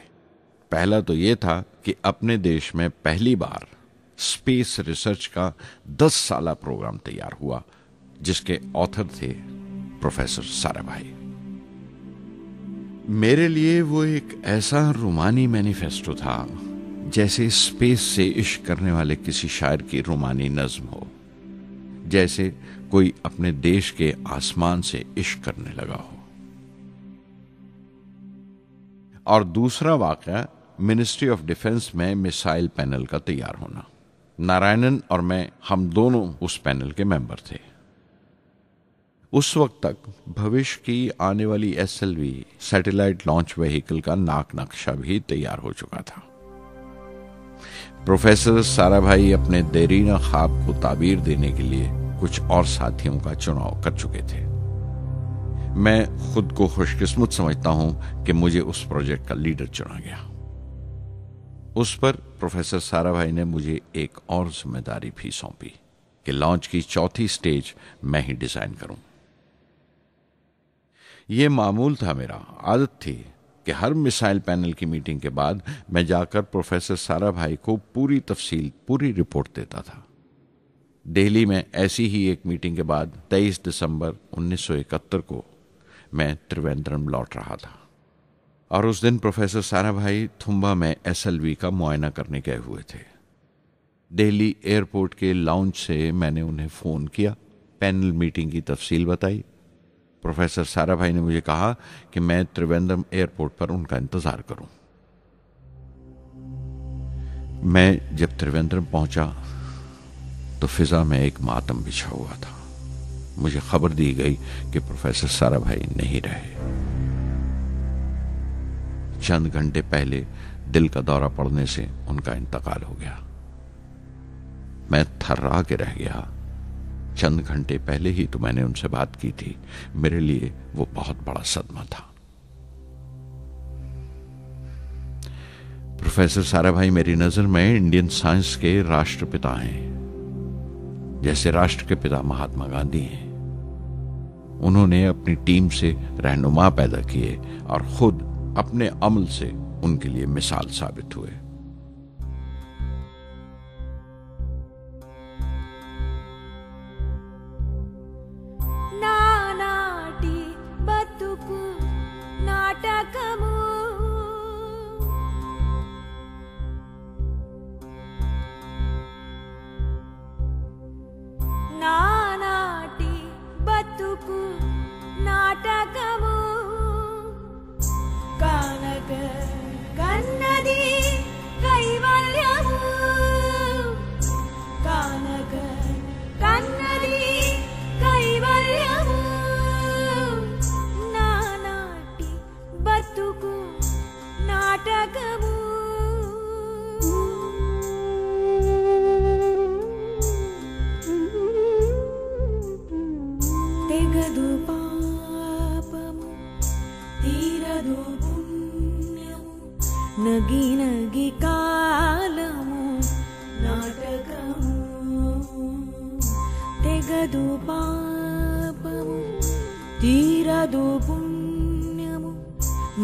पहला तो यह था कि अपने देश में पहली बार स्पेस रिसर्च का 10 साला प्रोग्राम तैयार हुआ, जिसके ऑथर थे प्रोफेसर साराभाई। मेरे लिए वो एक ऐसा रूमानी मैनिफेस्टो था जैसे स्पेस से इश्क करने वाले किसी शायर की रूमानी नज्म हो, जैसे कोई अपने देश के आसमान से इश्क करने लगा हो। और दूसरा वाकया मिनिस्ट्री ऑफ डिफेंस में मिसाइल पैनल का तैयार होना। नारायणन और मैं, हम दोनों उस पैनल के मेंबर थे। उस वक्त तक भविष्य की आने वाली SLV सैटेलाइट लॉन्च व्हीकल का नाक नक्शा भी तैयार हो चुका था। प्रोफेसर साराभाई अपने देरीना ख्वाब को ताबीर देने के लिए कुछ और साथियों का चुनाव कर चुके थे। मैं खुद को खुशकिस्मत समझता हूं कि मुझे उस प्रोजेक्ट का लीडर चुना गया। उस पर प्रोफेसर साराभाई ने मुझे एक और जिम्मेदारी भी सौंपी कि लॉन्च की 4थी स्टेज मैं ही डिजाइन करूं। यह मामूल था, मेरा आदत थी कि हर मिसाइल पैनल की मीटिंग के बाद मैं जाकर प्रोफेसर साराभाई को पूरी तफसील, पूरी रिपोर्ट देता था। दिल्ली में ऐसी ही एक मीटिंग के बाद 23 दिसंबर 1971 को मैं त्रिवेंद्रम लौट रहा था और उस दिन प्रोफेसर साराभाई थुम्बा में SLV का मुआयना करने गए हुए थे। दिल्ली एयरपोर्ट के लाउंज से मैंने उन्हें फोन किया, पैनल मीटिंग की तफसील बताई। प्रोफेसर साराभाई ने मुझे कहा कि मैं त्रिवेंद्रम एयरपोर्ट पर उनका इंतजार करूं। मैं जब त्रिवेंद्रम पहुंचा तो फिजा में एक मातम बिछा हुआ था। मुझे खबर दी गई कि प्रोफेसर साराभाई नहीं रहे। चंद घंटे पहले दिल का दौरा पड़ने से उनका इंतकाल हो गया। मैं थर्रा के रह गया। चंद घंटे पहले ही तो मैंने उनसे बात की थी। मेरे लिए वो बहुत बड़ा सदमा था। प्रोफेसर साराभाई मेरी नजर में इंडियन साइंस के राष्ट्रपिता हैं, जैसे राष्ट्र के पिता महात्मा गांधी हैं। उन्होंने अपनी टीम से रहनुमा पैदा किए और खुद अपने अमल से उनके लिए मिसाल साबित हुए। నానాటి బతుకు నాటకము పాపము తీరదు పుణ్యము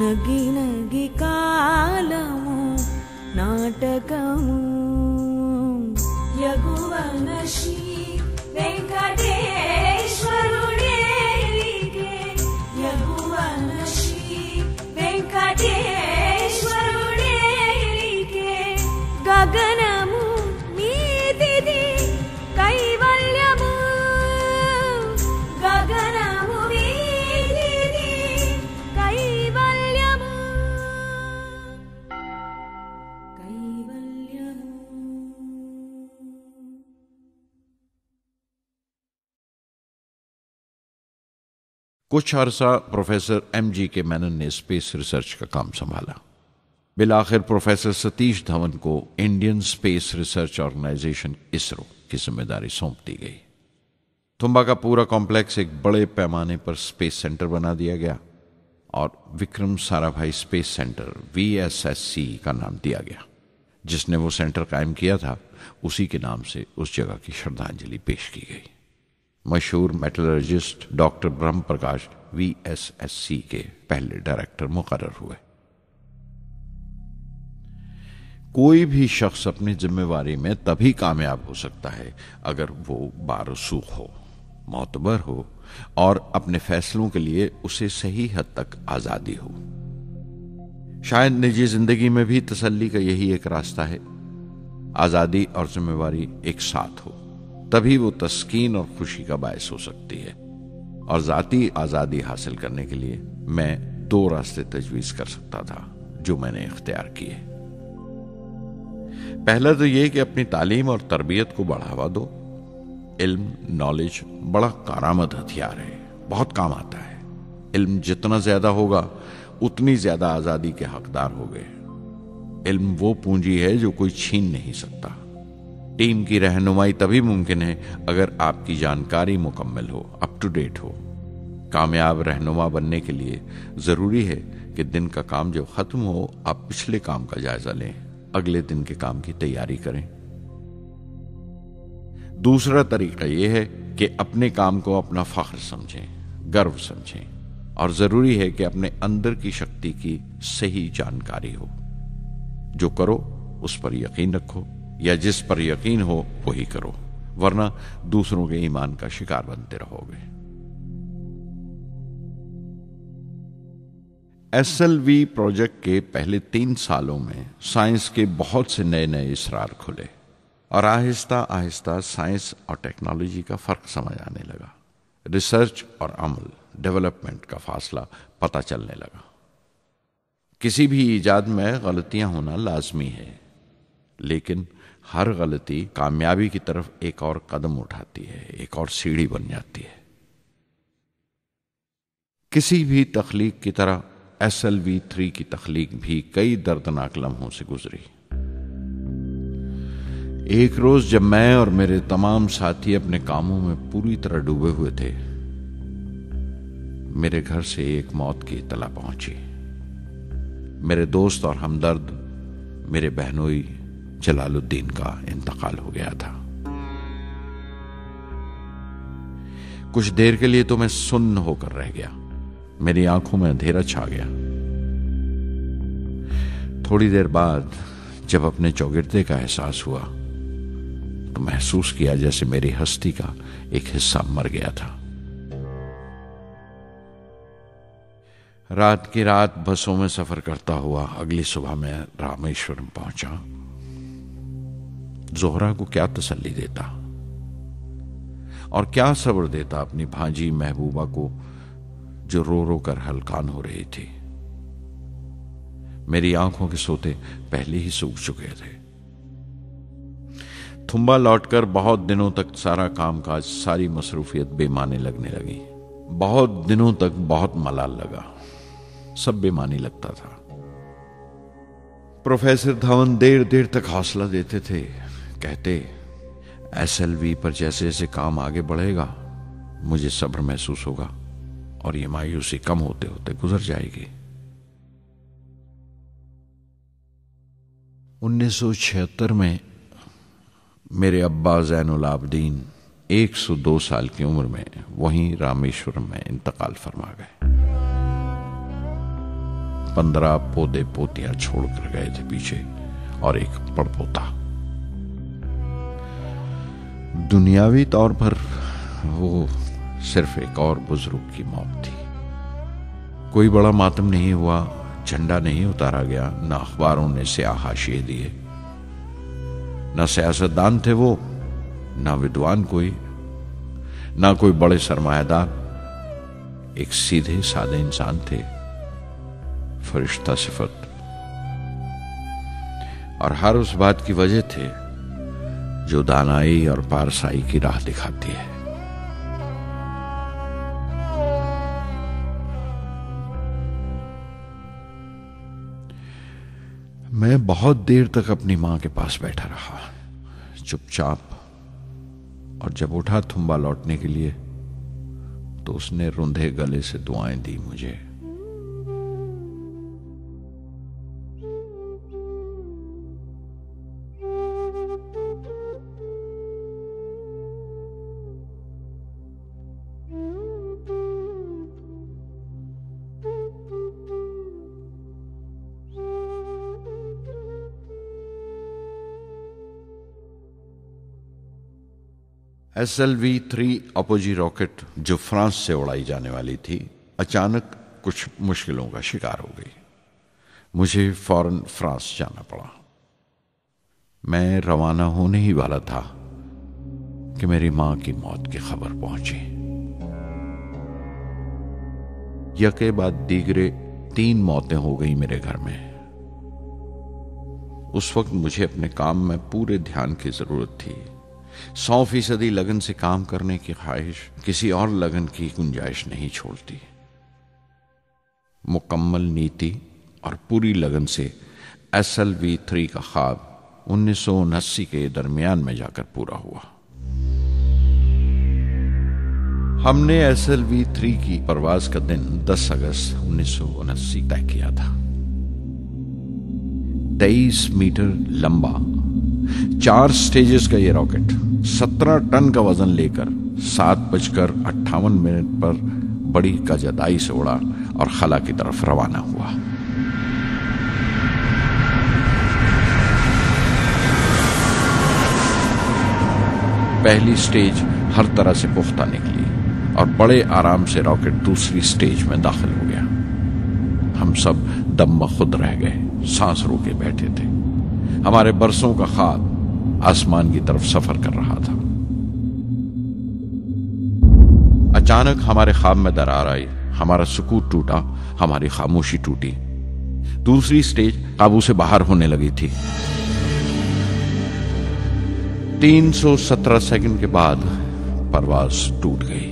నగి నగి కాలము నాటకము యగువన శ్రీ వెంకటేశ్వరుడేలికే యగువన శ్రీ వెంకటేశ్వరుడేలికే గగనము నీతిది కైవల్యము గగనము నీతిది కైవల్యము కైవల్యము. कुछ अरसा प्रोफेसर MG के मेनन ने स्पेस रिसर्च का काम संभाला। बिलाखिर प्रोफेसर सतीश धवन को Indian space research organisation ISRO की जिम्मेदारी सौंप दी गई। तुम्बा का पूरा कॉम्प्लेक्स एक बड़े पैमाने पर स्पेस सेंटर बना दिया गया और Vikram Sarabhai space centre VSSC का नाम दिया गया। जिसने वो सेंटर कायम किया था उसी के नाम से उस जगह की श्रद्धांजलि पेश की गई। मशहूर मेटलर्जिस्ट डॉक्टर ब्रह्म प्रकाश VSSC के पहले डायरेक्टर मुकर्रर हुए। कोई भी शख्स अपनी जिम्मेवारी में तभी कामयाब हो सकता है अगर वो बारसूख हो, मोतबर हो और अपने फैसलों के लिए उसे सही हद तक आजादी हो। शायद निजी जिंदगी में भी तसल्ली का यही एक रास्ता है। आजादी और जिम्मेवारी एक साथ हो तभी वो तस्कीन और खुशी का बायस हो सकती है। और जाती आजादी हासिल करने के लिए मैं 2 रास्ते तजवीज कर सकता था जो मैंने इख्तियार किए। पहला तो ये कि अपनी तालीम और तरबियत को बढ़ावा दो। इल्म, नॉलेज बड़ा कारामद हथियार है, बहुत काम आता है। इल्म जितना ज्यादा होगा उतनी ज्यादा आजादी के हकदार होगे। इल्म वो पूंजी है जो कोई छीन नहीं सकता। टीम की रहनुमाई तभी मुमकिन है अगर आपकी जानकारी मुकम्मल हो, अप टू डेट हो। कामयाब रहनुमा बनने के लिए जरूरी है कि दिन का काम जब खत्म हो आप पिछले काम का जायजा लें, अगले दिन के काम की तैयारी करें। दूसरा तरीका यह है कि अपने काम को अपना फख्र समझें, गर्व समझें और जरूरी है कि अपने अंदर की शक्ति की सही जानकारी हो। जो करो उस पर यकीन रखो या जिस पर यकीन हो वही करो, वरना दूसरों के ईमान का शिकार बनते रहोगे। SLV प्रोजेक्ट के पहले 3 सालों में साइंस के बहुत से नए नए इसरार खुले और आहिस्ता आहिस्ता साइंस और टेक्नोलॉजी का फर्क समझ आने लगा। रिसर्च और अमल, डेवलपमेंट का फासला पता चलने लगा। किसी भी ईजाद में गलतियां होना लाजमी है, लेकिन हर गलती कामयाबी की तरफ एक और कदम उठाती है, एक और सीढ़ी बन जाती है। किसी भी तख्लीक की तरह SLV-3 की तख्लीक भी कई दर्दनाक लम्हों से गुजरी। एक रोज जब मैं और मेरे तमाम साथी अपने कामों में पूरी तरह डूबे हुए थे, मेरे घर से एक मौत की इत्तला पहुंची। मेरे दोस्त और हमदर्द मेरे बहनोई जलालुद्दीन का इंतकाल हो गया था। कुछ देर के लिए तो मैं सुन्न होकर रह गया, मेरी आंखों में अंधेरा छा गया। थोड़ी देर बाद जब अपने चौगिरदे का एहसास हुआ तो महसूस किया जैसे मेरी हस्ती का एक हिस्सा मर गया था। रात की रात बसों में सफर करता हुआ अगली सुबह मैं रामेश्वरम पहुंचा। जोहरा को क्या तसल्ली देता और क्या सब्र देता अपनी भांजी महबूबा को जो रो रो कर हलकान हो रही थी। मेरी आंखों के सोते पहले ही सूख चुके थे। थुम्बा लौटकर बहुत दिनों तक सारा कामकाज, सारी मसरूफियत बेमानी लगने लगी। बहुत दिनों तक बहुत मलाल लगा, सब बेमानी लगता था। प्रोफेसर धवन देर देर तक हौसला देते थे, कहते SLV पर जैसे जैसे काम आगे बढ़ेगा मुझे सब्र महसूस होगा और ये मायूसी कम होते होते गुजर जाएगी। 1976 में मेरे अब्बा ज़ैनुल आबदीन 102 साल की उम्र में वहीं रामेश्वरम में इंतकाल फरमा गए। 15 पोते पोतियां छोड़कर गए थे पीछे और एक पड़पोता। दुनियावी तौर पर वो सिर्फ एक और बुजुर्ग की मौत थी। कोई बड़ा मातम नहीं हुआ, झंडा नहीं उतारा गया, न अखबारों ने स्याह हाशिए दिए, न सियासतदान थे वो, न विद्वान कोई, न कोई बड़े सरमायादार। एक सीधे सादे इंसान थे, फरिश्ता सिफत। और हर उस बात की वजह थे जो दानाई और पारसाई की राह दिखाती है। मैं बहुत देर तक अपनी मां के पास बैठा रहा, चुपचाप। और जब उठा थुम्बा लौटने के लिए तो उसने रुंधे गले से दुआएं दी मुझे। SLV-3 अपोजी रॉकेट जो फ्रांस से उड़ाई जाने वाली थी, अचानक कुछ मुश्किलों का शिकार हो गई। मुझे फौरन फ्रांस जाना पड़ा। मैं रवाना होने ही वाला था कि मेरी मां की मौत की खबर पहुंची। यके बाद दीगरे 3 मौतें हो गई मेरे घर में। उस वक्त मुझे अपने काम में पूरे ध्यान की जरूरत थी। 100% लगन से काम करने की ख्वाहिश किसी और लगन की गुंजाइश नहीं छोड़ती। मुकम्मल नीति और पूरी लगन से SLV-3 का ख्वाब 1979 के दरमियान में जाकर पूरा हुआ। हमने SLV-3 की परवाज का दिन 10 अगस्त 1979 तय किया था। 23 मीटर लंबा 4 स्टेजेस का यह रॉकेट 17 टन का वजन लेकर 7:58 पर बड़ी कजदाई से उड़ा और खला की तरफ रवाना हुआ। पहली स्टेज हर तरह से पुख्ता निकली और बड़े आराम से रॉकेट दूसरी स्टेज में दाखिल हो गया। हम सब दम खुद रह गए, सांस रोके बैठे थे। हमारे बरसों का ख्वाब आसमान की तरफ सफर कर रहा था। अचानक हमारे ख्वाब में दरार आई, हमारा सुकूत टूटा, हमारी खामोशी टूटी। दूसरी स्टेज काबू से बाहर होने लगी थी। 317 सेकंड के बाद परवाज टूट गई।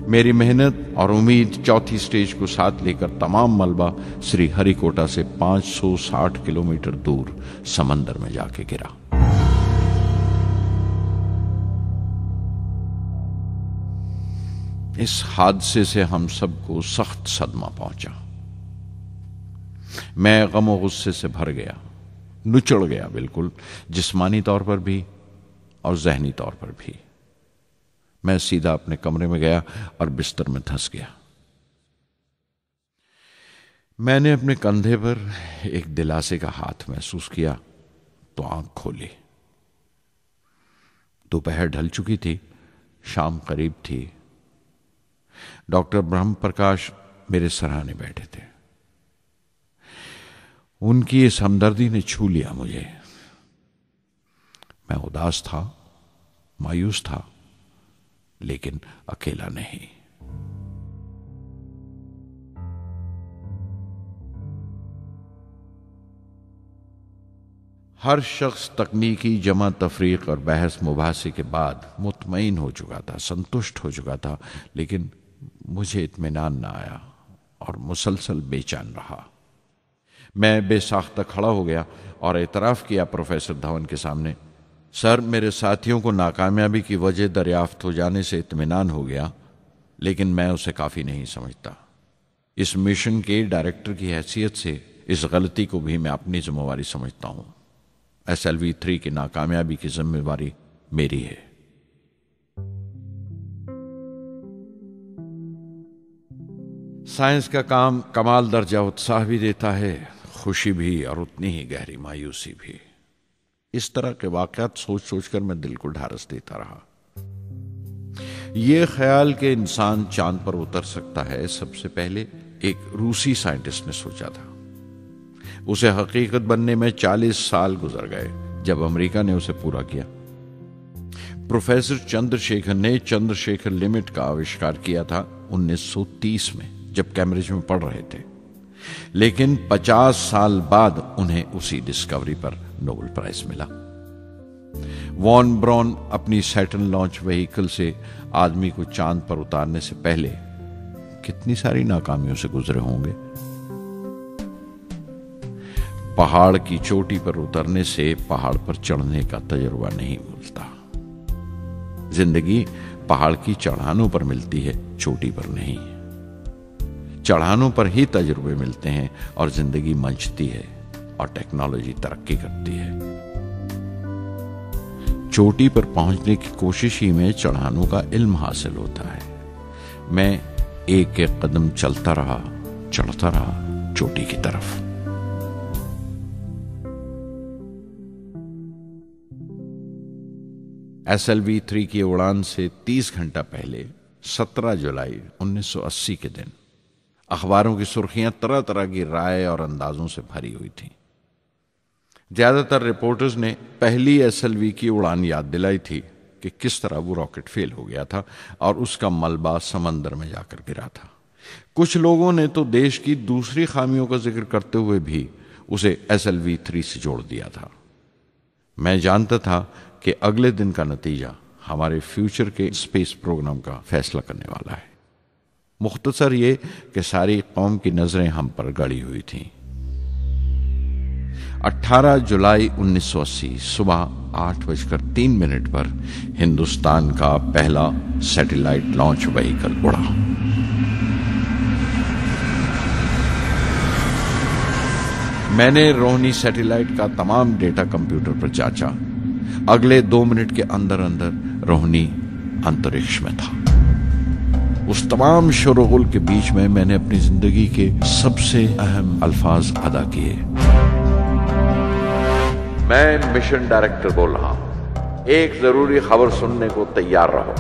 मेरी मेहनत और उम्मीद चौथी स्टेज को साथ लेकर तमाम मलबा श्री हरिकोटा से 560 किलोमीटर दूर समंदर में जाके गिरा। इस हादसे से हम सबको सख्त सदमा पहुंचा। मैं गम और गुस्से से भर गया, नुचड़ गया, बिल्कुल जिस्मानी तौर पर भी और जहनी तौर पर भी। मैं सीधा अपने कमरे में गया और बिस्तर में धंस गया। मैंने अपने कंधे पर एक दिलासे का हाथ महसूस किया तो आंख खोली। दोपहर ढल चुकी थी, शाम करीब थी। डॉक्टर ब्रह्म प्रकाश मेरे सराहने बैठे थे। उनकी इस हमदर्दी ने छू लिया मुझे। मैं उदास था, मायूस था, लेकिन अकेला नहीं। हर शख्स तकनीकी जमा तफरीक और बहस मुबासे के बाद मुतमईन हो चुका था, संतुष्ट हो चुका था, लेकिन मुझे इत्मीनान न आया और मुसलसल बेचैन रहा। मैं बेसाख्ता खड़ा हो गया और एतराफ़ किया प्रोफेसर धवन के सामने, सर, मेरे साथियों को नाकामयाबी की वजह दरियाफ्त हो जाने से इत्मीनान हो गया, लेकिन मैं उसे काफ़ी नहीं समझता। इस मिशन के डायरेक्टर की हैसियत से इस गलती को भी मैं अपनी जिम्मेवारी समझता हूँ। SLV-3 की नाकामयाबी की जिम्मेवारी मेरी है। साइंस का काम कमाल दर्जा उत्साह भी देता है, खुशी भी और उतनी ही गहरी मायूसी भी। इस तरह के वाकयात सोच सोचकर मैं दिल को ढारस देता रहा। यह ख्याल कि इंसान चांद पर उतर सकता है सबसे पहले एक रूसी साइंटिस्ट ने सोचा था। उसे हकीकत बनने में 40 साल गुजर गए जब अमेरिका ने उसे पूरा किया। प्रोफेसर चंद्रशेखर ने चंद्रशेखर लिमिट का आविष्कार किया था 1930 में, जब कैम्ब्रिज में पढ़ रहे थे। लेकिन 50 साल बाद उन्हें उसी डिस्कवरी पर नोबेल प्राइज मिला। वॉन ब्रॉन अपनी सैटर्न लॉन्च व्हीकल से आदमी को चांद पर उतारने से पहले कितनी सारी नाकामियों से गुजरे होंगे। पहाड़ की चोटी पर उतरने से पहाड़ पर चढ़ने का तजुर्बा नहीं मिलता। जिंदगी पहाड़ की चढ़ानों पर मिलती है, चोटी पर नहीं। चढ़ानों पर ही तजुर्बे मिलते हैं और जिंदगी मंचती है और टेक्नोलॉजी तरक्की करती है। चोटी पर पहुंचने की कोशिश ही में चढ़ानों का इल्म हासिल होता है। मैं एक एक कदम चलता रहा, चढ़ता रहा चोटी की तरफ। SLV-3 की उड़ान से 30 घंटा पहले 17 जुलाई 1980 के दिन अखबारों की सुर्खियां तरह तरह की राय और अंदाजों से भरी हुई थीं। ज्यादातर रिपोर्टर्स ने पहली SLV की उड़ान याद दिलाई थी कि किस तरह वो रॉकेट फेल हो गया था और उसका मलबा समंदर में जाकर गिरा था। कुछ लोगों ने तो देश की दूसरी खामियों का जिक्र करते हुए भी उसे SLV-3 से जोड़ दिया था। मैं जानता था कि अगले दिन का नतीजा हमारे फ्यूचर के स्पेस प्रोग्राम का फैसला करने वाला है। मुख्तसर ये कि सारी कौम की नजरें हम पर गड़ी हुई थीं। 18 जुलाई 1980 सुबह 8:03 पर हिंदुस्तान का पहला सैटेलाइट लॉन्च व्हीकल उड़ा। मैंने रोहिणी सैटेलाइट का तमाम डेटा कंप्यूटर पर जांचा। अगले 2 मिनट के अंदर अंदर रोहिणी अंतरिक्ष में था। उस तमाम शोरगुल के बीच में मैंने अपनी जिंदगी के सबसे अहम अल्फाज अदा किए। मैं मिशन डायरेक्टर बोल रहा हूं, एक जरूरी खबर सुनने को तैयार रहो।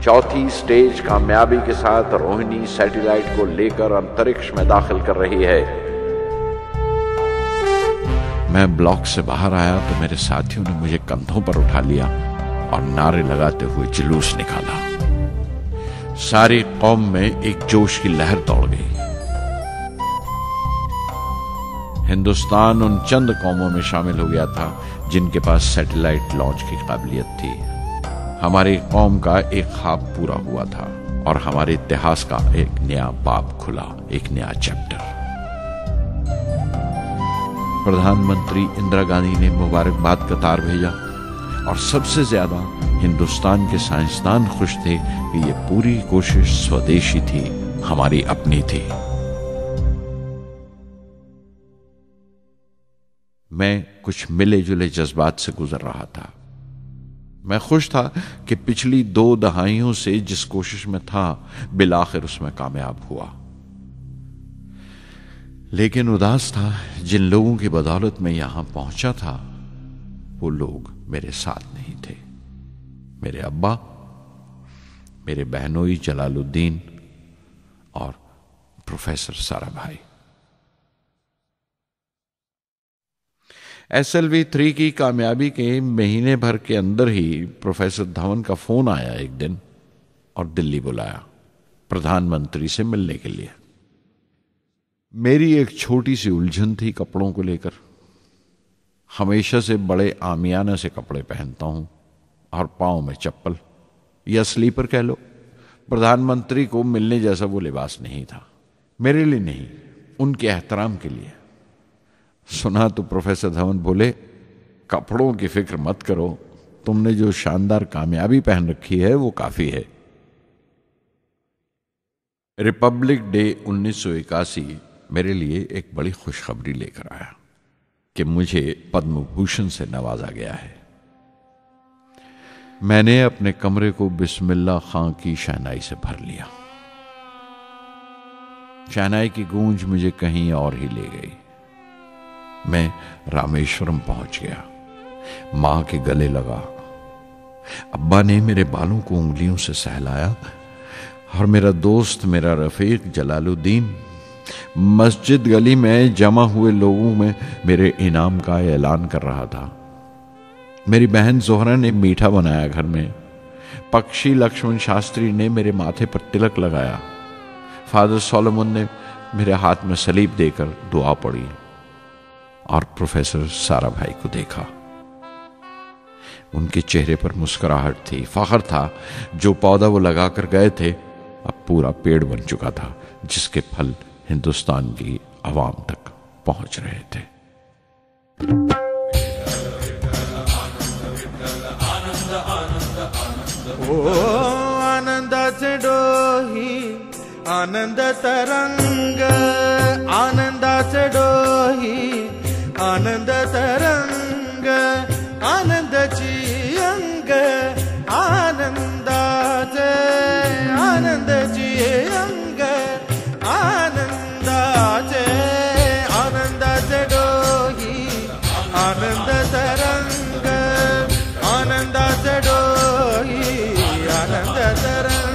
चौथी स्टेज कामयाबी के साथ रोहिणी सैटेलाइट को लेकर अंतरिक्ष में दाखिल कर रही है। मैं ब्लॉक से बाहर आया तो मेरे साथियों ने मुझे कंधों पर उठा लिया और नारे लगाते हुए जुलूस निकाला। सारी कौम में एक जोश की लहर दौड़ गई। हिंदुस्तान उन चंद कौमों में शामिल हो गया था जिनके पास सैटेलाइट लॉन्च की काबिलियत थी। हमारी कौम का एक ख्वाब पूरा हुआ था और हमारे इतिहास का एक नया बाब खुला, एक नया चैप्टर। प्रधानमंत्री इंदिरा गांधी ने मुबारकबाद का तार भेजा और सबसे ज्यादा हिंदुस्तान के साइंसदान खुश थे कि ये पूरी कोशिश स्वदेशी थी, हमारी अपनी थी। मैं कुछ मिले जुले जज्बात से गुजर रहा था। मैं खुश था कि पिछली 2 दहाइयों से जिस कोशिश में था बिलाखिर उसमें कामयाब हुआ। लेकिन उदास था जिन लोगों की बदौलत में यहां पहुंचा था वो लोग मेरे साथ नहीं थे। मेरे अब्बा, मेरे बहनोई जलालुद्दीन और प्रोफेसर साराभाई। SLV-3 की कामयाबी के महीने भर के अंदर ही प्रोफेसर धवन का फोन आया एक दिन और दिल्ली बुलाया प्रधानमंत्री से मिलने के लिए। मेरी एक छोटी सी उलझन थी कपड़ों को लेकर। हमेशा से बड़े आमियाना से कपड़े पहनता हूं और पांव में चप्पल या स्लीपर कह लो। प्रधानमंत्री को मिलने जैसा वो लिबास नहीं था, मेरे लिए नहीं, उनके एहतराम के लिए। सुना तो प्रोफेसर धवन बोले, कपड़ों की फिक्र मत करो, तुमने जो शानदार कामयाबी पहन रखी है वो काफी है। रिपब्लिक डे 1981 मेरे लिए एक बड़ी खुशखबरी लेकर आया कि मुझे पद्म भूषण से नवाजा गया है। मैंने अपने कमरे को बिस्मिल्लाह खां की शहनाई से भर लिया। शहनाई की गूंज मुझे कहीं और ही ले गई। मैं रामेश्वरम पहुंच गया, मां के गले लगा। अब्बा ने मेरे बालों को उंगलियों से सहलाया और मेरा दोस्त, मेरा रफीक जलालुद्दीन मस्जिद गली में जमा हुए लोगों में मेरे इनाम का ऐलान कर रहा था। मेरी बहन जोहरा ने मीठा बनाया घर में। पक्षी लक्ष्मण शास्त्री ने मेरे माथे पर तिलक लगाया। फादर सोलोमन ने मेरे हाथ में सलीब देकर दुआ पढ़ी और प्रोफेसर सारा भाई को देखा। उनके चेहरे पर मुस्कुराहट थी, फख्र था। जो पौधा वो लगाकर गए थे अब पूरा पेड़ बन चुका था, जिसके फल हिंदुस्तान की आवाम तक पहुंच रहे थे। ओ आनंदाचे डोही आनंद तरंग, आनंदाचे डोही आनंद तरंग, आनंदाची अंग, आनंदाचे आनंदाची अंग, आनंदाचे आनंदाचे डोही आनंद तरंग, आनंदाचे डोही आनंद तरंग।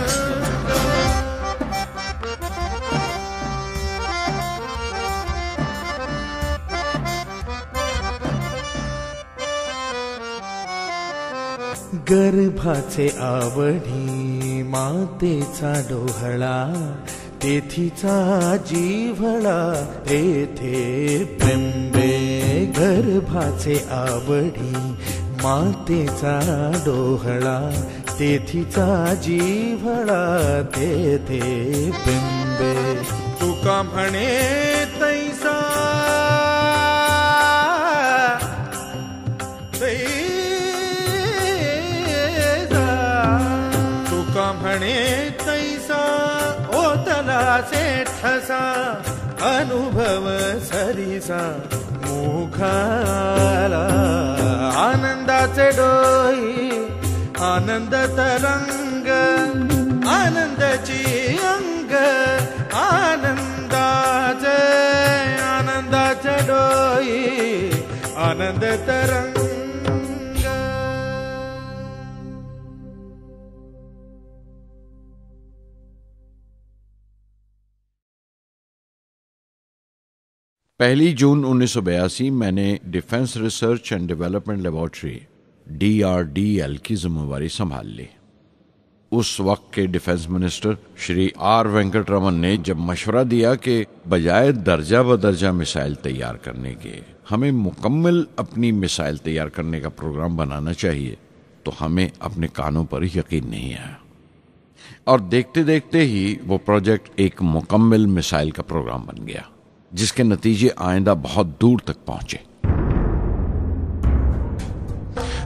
गर्भाचे आवडी मातेचा डोहळा, तेथीचा जीवळा तेथे बिंबे। गर्भाचे आवडी मातेचा डोहळा, तेथीचा जीवळा तेथे बिंबे। तुका म्हणे तैसा म्हणे तैसा ओतला ठसा, अनुभव सरीसा मुखाला। आनंदाचे डोही आनंद तरंग, आनंदाची अंग, आनंदाचे आनंदाचे डोही आनंद तरंग। पहली जून 1982 मैंने defence research and development laboratory DRDL की जिम्मेवारी संभाल ली। उस वक्त के defence minister Shri R Venkataraman ने जब मशवरा दिया कि बजाय दर्जा बदर्जा मिसाइल तैयार करने के हमें मुकम्मल अपनी मिसाइल तैयार करने का प्रोग्राम बनाना चाहिए, तो हमें अपने कानों पर यकीन नहीं आया और देखते देखते ही वो प्रोजेक्ट एक मुकम्मल मिसाइल का प्रोग्राम बन गया, जिसके नतीजे आइंदा बहुत दूर तक पहुंचे।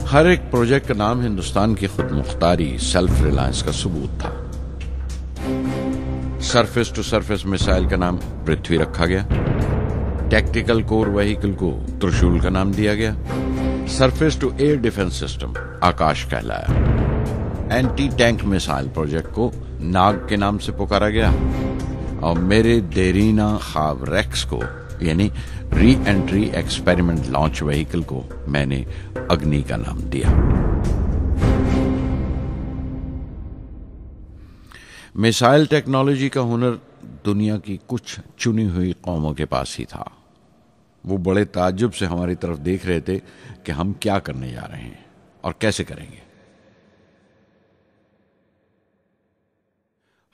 हर एक प्रोजेक्ट का नाम हिंदुस्तान की खुद मुख्तारी, सेल्फ रिलायंस का सबूत था। सरफेस टू सरफेस मिसाइल का नाम पृथ्वी रखा गया, टैक्टिकल कोर व्हीकल को त्रिशूल का नाम दिया गया, surface to air defence system Akash कहलाया, एंटी टैंक मिसाइल प्रोजेक्ट को नाग के नाम से पुकारा गया और मेरे देरीना ख्वाब रेक्स को यानी re entry experiment launch vehicle को मैंने अग्नि का नाम दिया। मिसाइल टेक्नोलॉजी का हुनर दुनिया की कुछ चुनी हुई कौमों के पास ही था। वो बड़े ताज्जुब से हमारी तरफ देख रहे थे कि हम क्या करने जा रहे हैं और कैसे करेंगे।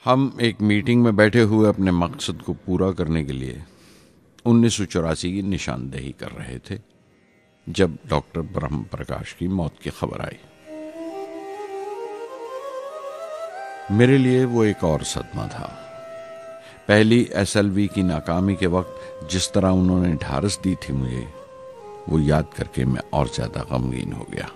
हम एक मीटिंग में बैठे हुए अपने मकसद को पूरा करने के लिए 1984 की निशानदेही कर रहे थे जब डॉक्टर ब्रह्म प्रकाश की मौत की खबर आई। मेरे लिए वो एक और सदमा था। पहली SLV की नाकामी के वक्त जिस तरह उन्होंने ढारस दी थी मुझे, वो याद करके मैं और ज्यादा गमगीन हो गया।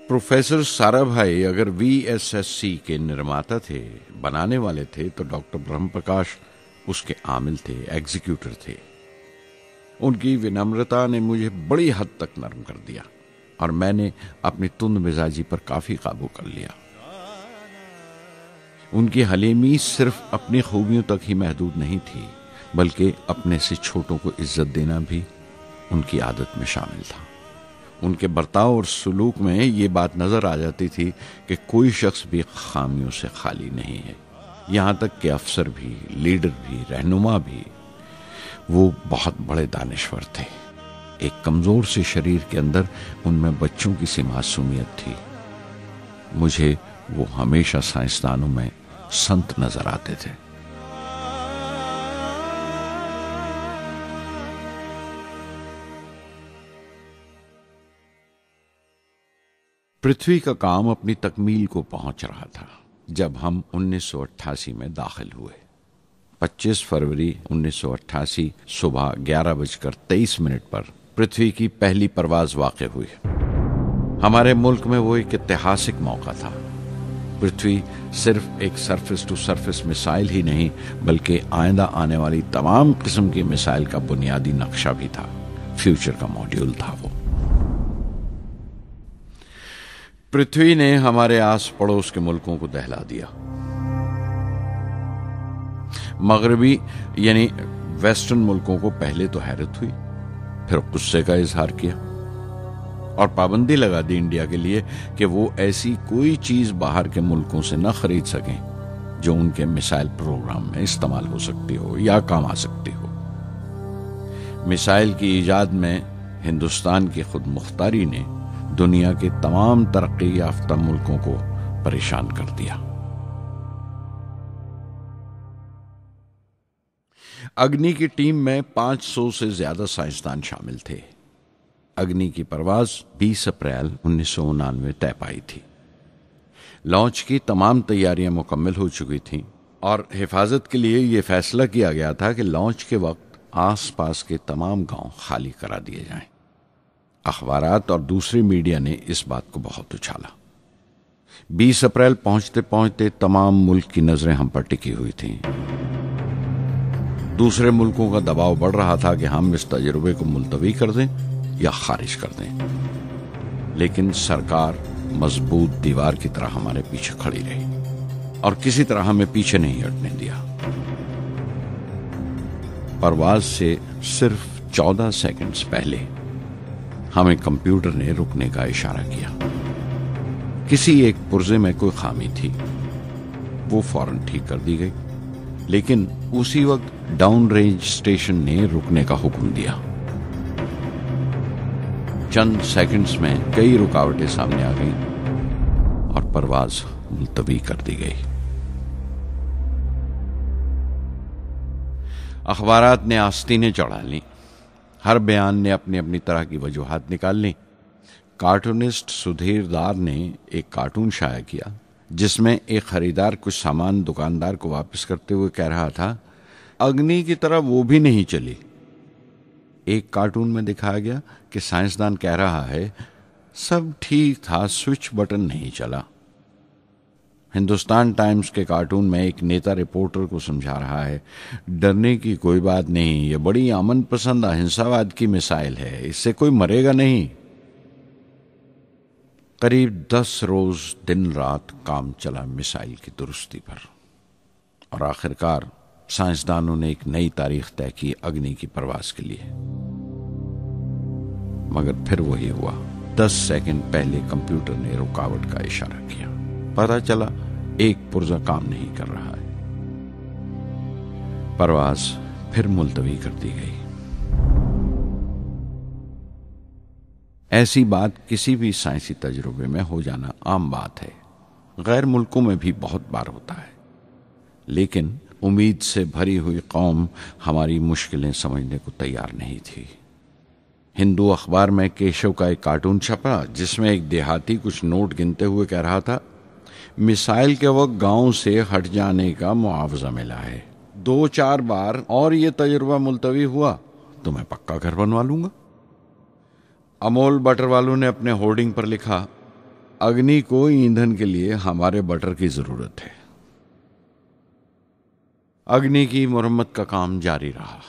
प्रोफेसर साराभाई अगर VSSC के निर्माता थे, बनाने वाले थे, तो डॉक्टर ब्रह्म प्रकाश उसके आमिल थे, एग्जीक्यूटर थे। उनकी विनम्रता ने मुझे बड़ी हद तक नरम कर दिया और मैंने अपनी तुंद मिजाजी पर काफी काबू कर लिया। उनकी हलीमी सिर्फ अपनी खूबियों तक ही महदूद नहीं थी, बल्कि अपने से छोटों को इज्जत देना भी उनकी आदत में शामिल था। उनके बर्ताव और सलूक में ये बात नजर आ जाती थी कि कोई शख्स भी खामियों से खाली नहीं है। यहाँ तक कि अफसर भी, लीडर भी, रहनुमा भी, वो बहुत बड़े दानिश्वर थे। एक कमजोर से शरीर के अंदर उनमें बच्चों की सी मासूमियत थी। मुझे वो हमेशा साइंसदानों में संत नजर आते थे। पृथ्वी का काम अपनी तकमील को पहुंच रहा था जब हम 1988 में दाखिल हुए। 25 फरवरी 1988 सुबह 11:23 पर पृथ्वी की पहली परवाज वाक़ हुई। हमारे मुल्क में वो एक ऐतिहासिक मौका था। पृथ्वी सिर्फ एक सरफेस टू सरफेस मिसाइल ही नहीं, बल्कि आइंदा आने वाली तमाम किस्म की मिसाइल का बुनियादी नक्शा भी था। फ्यूचर का मॉड्यूल था वो। पृथ्वी ने हमारे आस पड़ोस के मुल्कों को दहला दिया। मगरबी यानी वेस्टर्न मुल्कों को पहले तो हैरत हुई, फिर गुस्से का इजहार किया और पाबंदी लगा दी इंडिया के लिए कि वो ऐसी कोई चीज बाहर के मुल्कों से न खरीद सकें जो उनके मिसाइल प्रोग्राम में इस्तेमाल हो सकती हो या काम आ सकती हो। मिसाइल की ईजाद में हिंदुस्तान की खुद मुख्तारी ने दुनिया के तमाम तरक्की याफ्ता मुल्कों को परेशान कर दिया। अग्नि की टीम में 500 से ज्यादा साइंसदान शामिल थे। अग्नि की परवाज 20 अप्रैल 1999 तय पाई थी। लॉन्च की तमाम तैयारियां मुकम्मल हो चुकी थीं और हिफाजत के लिए यह फैसला किया गया था कि लॉन्च के वक्त आसपास के तमाम गांव खाली करा दिए जाएं। अखबारात और दूसरी मीडिया ने इस बात को बहुत उछाला। 20 अप्रैल पहुंचते पहुंचते तमाम मुल्क की नजरें हम पर टिकी हुई थीं। दूसरे मुल्कों का दबाव बढ़ रहा था कि हम इस तजुर्बे को मुलतवी कर दें या खारिज कर दें, लेकिन सरकार मजबूत दीवार की तरह हमारे पीछे खड़ी रही और किसी तरह हमें पीछे नहीं हटने दिया। परवाज से सिर्फ 14 सेकंड्स पहले हमें कंप्यूटर ने रुकने का इशारा किया। किसी एक पुर्जे में कोई खामी थी, वो फौरन ठीक कर दी गई, लेकिन उसी वक्त डाउन रेंज स्टेशन ने रुकने का हुक्म दिया। चंद सेकंड्स में कई रुकावटें सामने आ गईं और परवाज मुलतवी कर दी गई। अखबारात ने आस्तीनें चढ़ा ली। हर बयान ने अपनी अपनी तरह की वजूहात निकाल ली। कार्टूनिस्ट सुधीर दार ने एक कार्टून शाया किया जिसमें एक खरीदार कुछ सामान दुकानदार को वापस करते हुए कह रहा था, अग्नि की तरह वो भी नहीं चली। एक कार्टून में दिखाया गया कि साइंसदान कह रहा है, सब ठीक था, स्विच बटन नहीं चला। हिंदुस्तान टाइम्स के कार्टून में एक नेता रिपोर्टर को समझा रहा है, डरने की कोई बात नहीं, ये बड़ी अमन पसंद अहिंसावाद की मिसाइल है, इससे कोई मरेगा नहीं। करीब 10 रोज दिन रात काम चला मिसाइल की दुरुस्ती पर और आखिरकार साइंसदानों ने एक नई तारीख तय की अग्नि की परवाज के लिए। मगर फिर वही हुआ। 10 सेकंड पहले कंप्यूटर ने रुकावट का इशारा किया। पता चला एक पुर्जा काम नहीं कर रहा है। परवाज फिर मुलतवी कर दी गई। ऐसी बात किसी भी साइंसी तजुर्बे में हो जाना आम बात है। गैर मुल्कों में भी बहुत बार होता है, लेकिन उम्मीद से भरी हुई कौम हमारी मुश्किलें समझने को तैयार नहीं थी। हिंदू अखबार में केशव का एक कार्टून छपा जिसमें एक देहाती कुछ नोट गिनते हुए कह रहा था, मिसाइल के वक्त गांव से हट जाने का मुआवजा मिला है। 2-4 बार और ये तजुर्बा मुलतवी हुआ तो मैं पक्का घर बनवा लूंगा। अमोल बटर वालों ने अपने होर्डिंग पर लिखा, अग्नि को ईंधन के लिए हमारे बटर की जरूरत है। अग्नि की मुरम्मत का काम जारी रहा।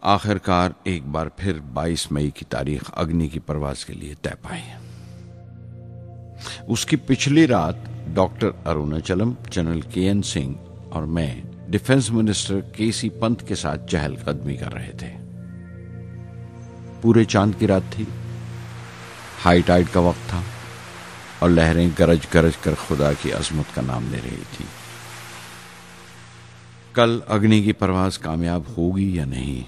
आखिरकार एक बार फिर 22 मई की तारीख अग्नि की परवाज के लिए तय पाई। उसकी पिछली रात doctor Arunachalam, general KN Singh और मैं डिफेंस मिनिस्टर KC पंत के साथ चहलकदमी कर रहे थे। पूरे चांद की रात थी, हाई टाइड का वक्त था और लहरें गरज गरज कर खुदा की अजमत का नाम ले रही थी। कल अग्नि की परवाज कामयाब होगी या नहीं,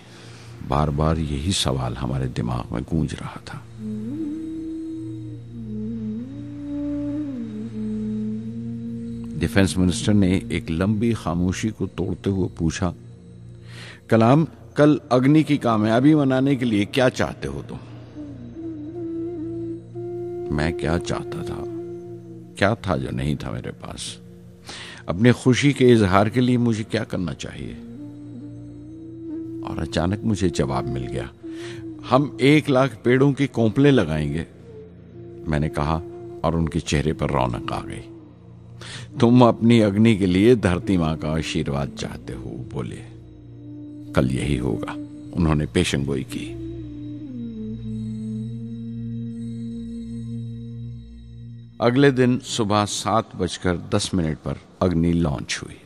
बार बार यही सवाल हमारे दिमाग में गूंज रहा था। डिफेंस मिनिस्टर ने एक लंबी खामोशी को तोड़ते हुए पूछा, कलाम, कल अग्नि की कामयाबी मनाने के लिए क्या चाहते हो तुम? मैं क्या चाहता था? क्या था जो नहीं था मेरे पास? अपनी खुशी के इजहार के लिए मुझे क्या करना चाहिए? और अचानक मुझे जवाब मिल गया, हम 1 लाख पेड़ों की कोंपलें लगाएंगे, मैंने कहा और उनके चेहरे पर रौनक आ गई। तुम अपनी अग्नि के लिए धरती मां का आशीर्वाद चाहते हो, बोले। कल यही होगा, उन्होंने पेशेंगोई की। अगले दिन सुबह 7:10 पर अग्नि लॉन्च हुई।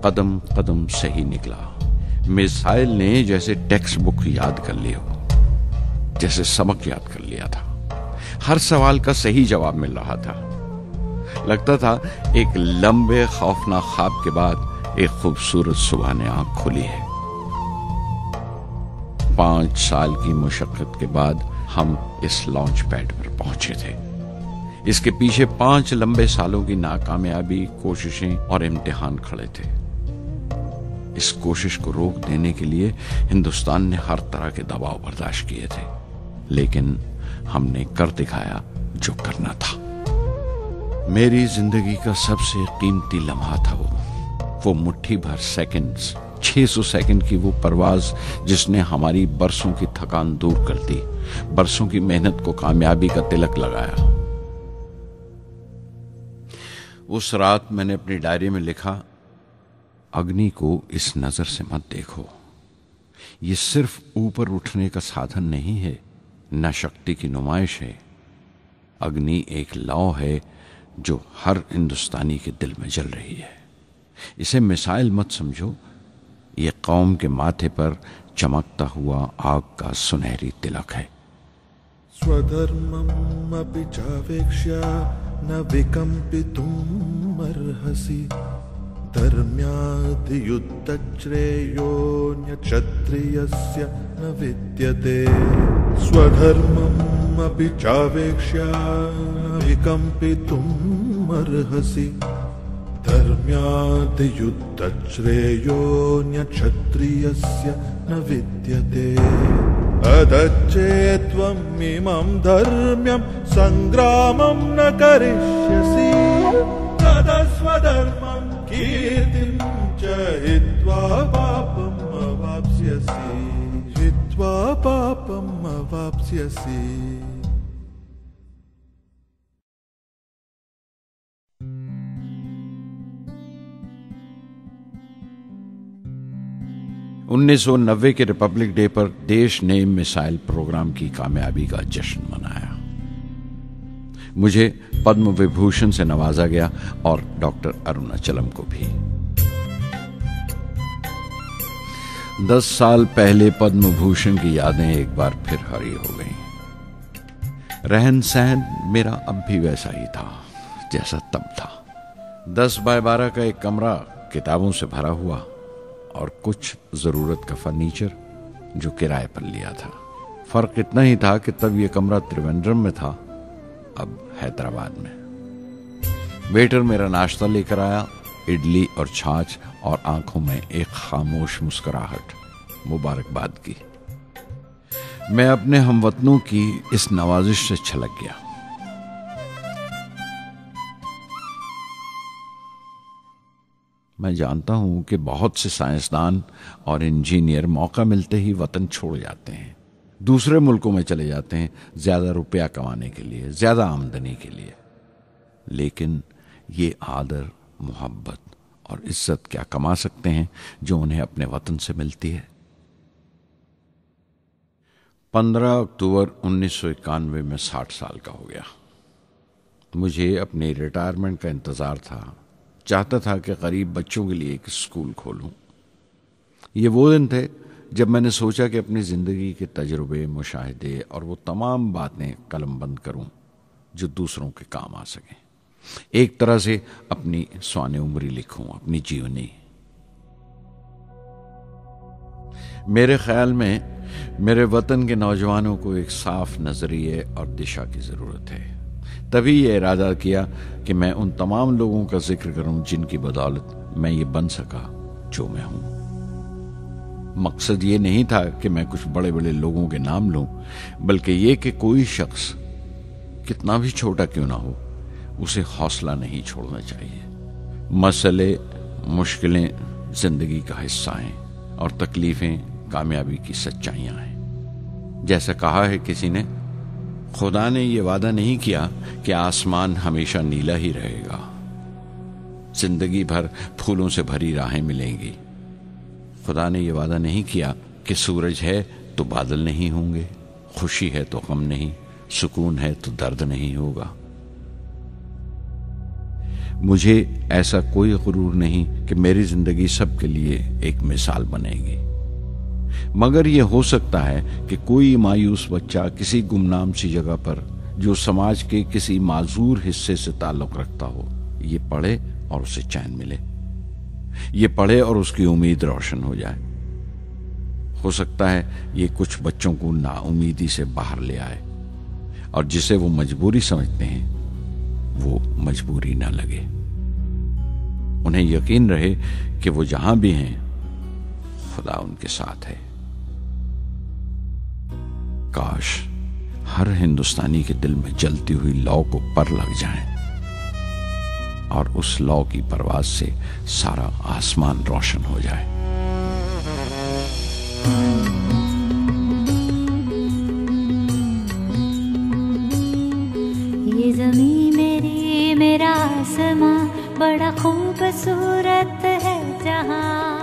कदम कदम सही निकला। मिसाइल ने जैसे टेक्स्ट बुक याद कर ली हो, जैसे सबक याद कर लिया था। हर सवाल का सही जवाब मिल रहा था। लगता था एक लंबे खौफनाक ख्वाब के बाद एक खूबसूरत सुबह ने आंख खोली है। 5 साल की मुशक्कत के बाद हम इस लॉन्च पैड पर पहुंचे थे। इसके पीछे 5 लंबे सालों की नाकामयाबी, कोशिशें और इम्तिहान खड़े थे। इस कोशिश को रोक देने के लिए हिंदुस्तान ने हर तरह के दबाव बर्दाश्त किए थे, लेकिन हमने कर दिखाया जो करना था। मेरी जिंदगी का सबसे कीमती लम्हा था वो मुट्ठी भर सेकंड्स, 600 सेकंड की वो परवाज जिसने हमारी बरसों की थकान दूर कर दी, बरसों की मेहनत को कामयाबी का तिलक लगाया। उस रात मैंने अपनी डायरी में लिखा, अग्नि को इस नजर से मत देखो। ये सिर्फ ऊपर उठने का साधन नहीं है, न शक्ति की नुमाइश है। अग्नि एक लौ है जो हर हिंदुस्तानी के दिल में जल रही है। इसे मिसाइल मत समझो, ये कौम के माथे पर चमकता हुआ आग का सुनहरी तिलक है। स्वधर्मम् अपि चावेक्ष्य न विकम्पितुम् अर्हसि, धर्म्याद् युद्धश्रेयोऽन्य क्षत्रियस्य न विद्यते। स्वधर्मम् अपि चावेक्ष्य न विकम्पितुम् अर्हसि, धर्म्याद् युद्धश्रेयोऽन्य क्षत्रियस्य न विद्यते। अदच्चेत्त्वम् इमं धर्म्यं संग्रामं न करिष्यसि, तदा स्वधर्मं कीर्तिं च हित्वा पापम् अवाप्स्यसि, हित्वा पापम् अवाप्स्यसि। $1990 के रिपब्लिक डे पर देश ने मिसाइल प्रोग्राम की कामयाबी का जश्न मनाया। मुझे पद्म विभूषण से नवाजा गया और डॉक्टर अरुणाचलम को भी। 10 साल पहले पद्म भूषण की यादें एक बार फिर हरी हो गईं। रहन सहन मेरा अब भी वैसा ही था जैसा तब था। 10 बाय 12 का एक कमरा किताबों से भरा हुआ और कुछ जरूरत का फर्नीचर जो किराए पर लिया था। फर्क इतना ही था कि तब यह कमरा त्रिवेंद्रम में था, अब हैदराबाद में। वेटर मेरा नाश्ता लेकर आया, इडली और छाछ, और आंखों में एक खामोश मुस्कुराहट, मुबारकबाद की। मैं अपने हमवतनों की इस नवाजिश से छलक गया। मैं जानता हूं कि बहुत से साइंसदान और इंजीनियर मौका मिलते ही वतन छोड़ जाते हैं, दूसरे मुल्कों में चले जाते हैं ज्यादा रुपया कमाने के लिए, ज्यादा आमदनी के लिए। लेकिन ये आदर, मोहब्बत और इज्जत क्या कमा सकते हैं जो उन्हें अपने वतन से मिलती है। 15 अक्टूबर 1991 में 60 साल का हो गया। मुझे अपने रिटायरमेंट का इंतज़ार था। चाहता था कि गरीब बच्चों के लिए एक स्कूल खोलूं। ये वो दिन थे जब मैंने सोचा कि अपनी ज़िंदगी के तजुर्बे, मुशाहिदे और वो तमाम बातें कलमबंद करूं जो दूसरों के काम आ सकें। एक तरह से अपनी स्वाने उम्री लिखूं, अपनी जीवनी। मेरे ख्याल में मेरे वतन के नौजवानों को एक साफ नजरिए और दिशा की ज़रूरत है। तभी ये इरादा किया कि मैं उन तमाम लोगों का जिक्र करूं जिनकी बदौलत मैं ये बन सका जो मैं हूं। मकसद ये नहीं था कि मैं कुछ बड़े बड़े लोगों के नाम लूं, बल्कि ये कि कोई शख्स कितना भी छोटा क्यों ना हो, उसे हौसला नहीं छोड़ना चाहिए। मसले, मुश्किलें जिंदगी का हिस्सा हैं और तकलीफें कामयाबी की सच्चाइयां हैं। जैसा कहा है किसी ने, खुदा ने यह वादा नहीं किया कि आसमान हमेशा नीला ही रहेगा, जिंदगी भर फूलों से भरी राहें मिलेंगी। खुदा ने यह वादा नहीं किया कि सूरज है तो बादल नहीं होंगे, खुशी है तो गम नहीं, सुकून है तो दर्द नहीं होगा। मुझे ऐसा कोई गुरूर नहीं कि मेरी जिंदगी सबके लिए एक मिसाल बनेगी, मगर यह हो सकता है कि कोई मायूस बच्चा किसी गुमनाम सी जगह पर जो समाज के किसी माजूर हिस्से से ताल्लुक रखता हो, ये पढ़े और उसे चैन मिले, ये पढ़े और उसकी उम्मीद रोशन हो जाए। हो सकता है ये कुछ बच्चों को नाउमीदी से बाहर ले आए और जिसे वो मजबूरी समझते हैं वो मजबूरी ना लगे। उन्हें यकीन रहे कि वो जहां भी हैं खुदा उनके साथ है। काश हर हिंदुस्तानी के दिल में जलती हुई लौ को पर लग जाए और उस लौ की परवाज से सारा आसमान रोशन हो जाए। ये ज़मीं मेरी, मेरा आसमां, बड़ा खूबसूरत है जहां।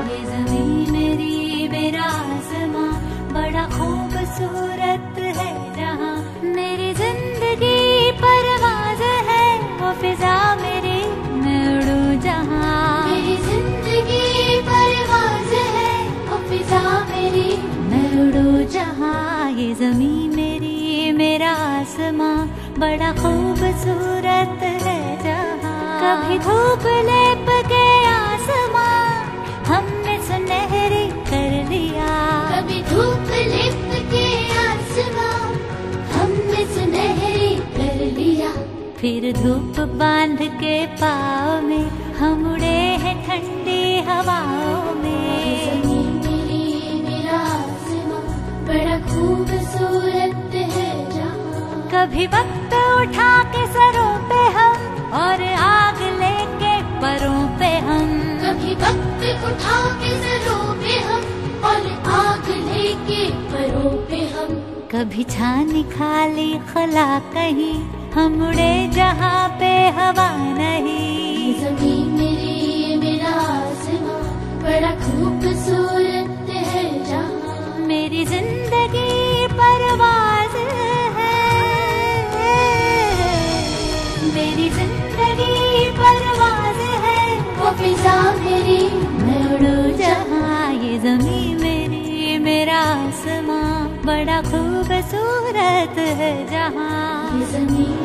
ये ज़मीं मेरी, मेरा आसमां, बड़ा खूबसूरत है जहां। मेरी जिंदगी परवाज़ है, वो फिजा मेरी, मैं उड़ूं जहां। मेरी जिंदगी परवाज़ है, वो फिजा मेरी, मैं उड़ूं जहां। ये ज़मीं मेरी, मेरा आसमां, बड़ा खूबसूरत है जहां। कभी धूप लेप के आसमां हमने सुनहरी कर लिया। कभी धूप लेप के आसमां हमने सुनहरी कर लिया। फिर धूप बांध के पाँव में हम उड़े हैं ठंडी हवाओं में। ज़मीं मेरी, मेरा आसमां, बड़ा खूबसूरत है जहां। कभी वक्त उठा के सरों पे हम और आग लेके परों पे हम। कभी वक्त उठा के सरों पे हम और आग लेके परों पे हम। कभी छानी खाली खला कहीं, हम उड़े जहाँ पे हवा नहीं। ज़मीं मेरी, मेरा आसमां, बड़ा खूबसूरत है जहाँ। मेरी जिंदगी परवाज़ है, मेरी जिंदगी परवाज़ है, वो फिजा मेरी, मैं उड़ूं जहाँ। ये ज़मीं मेरी, मेरा आसमां, बड़ा खूबसूरत है जहाँ। ये ज़मीं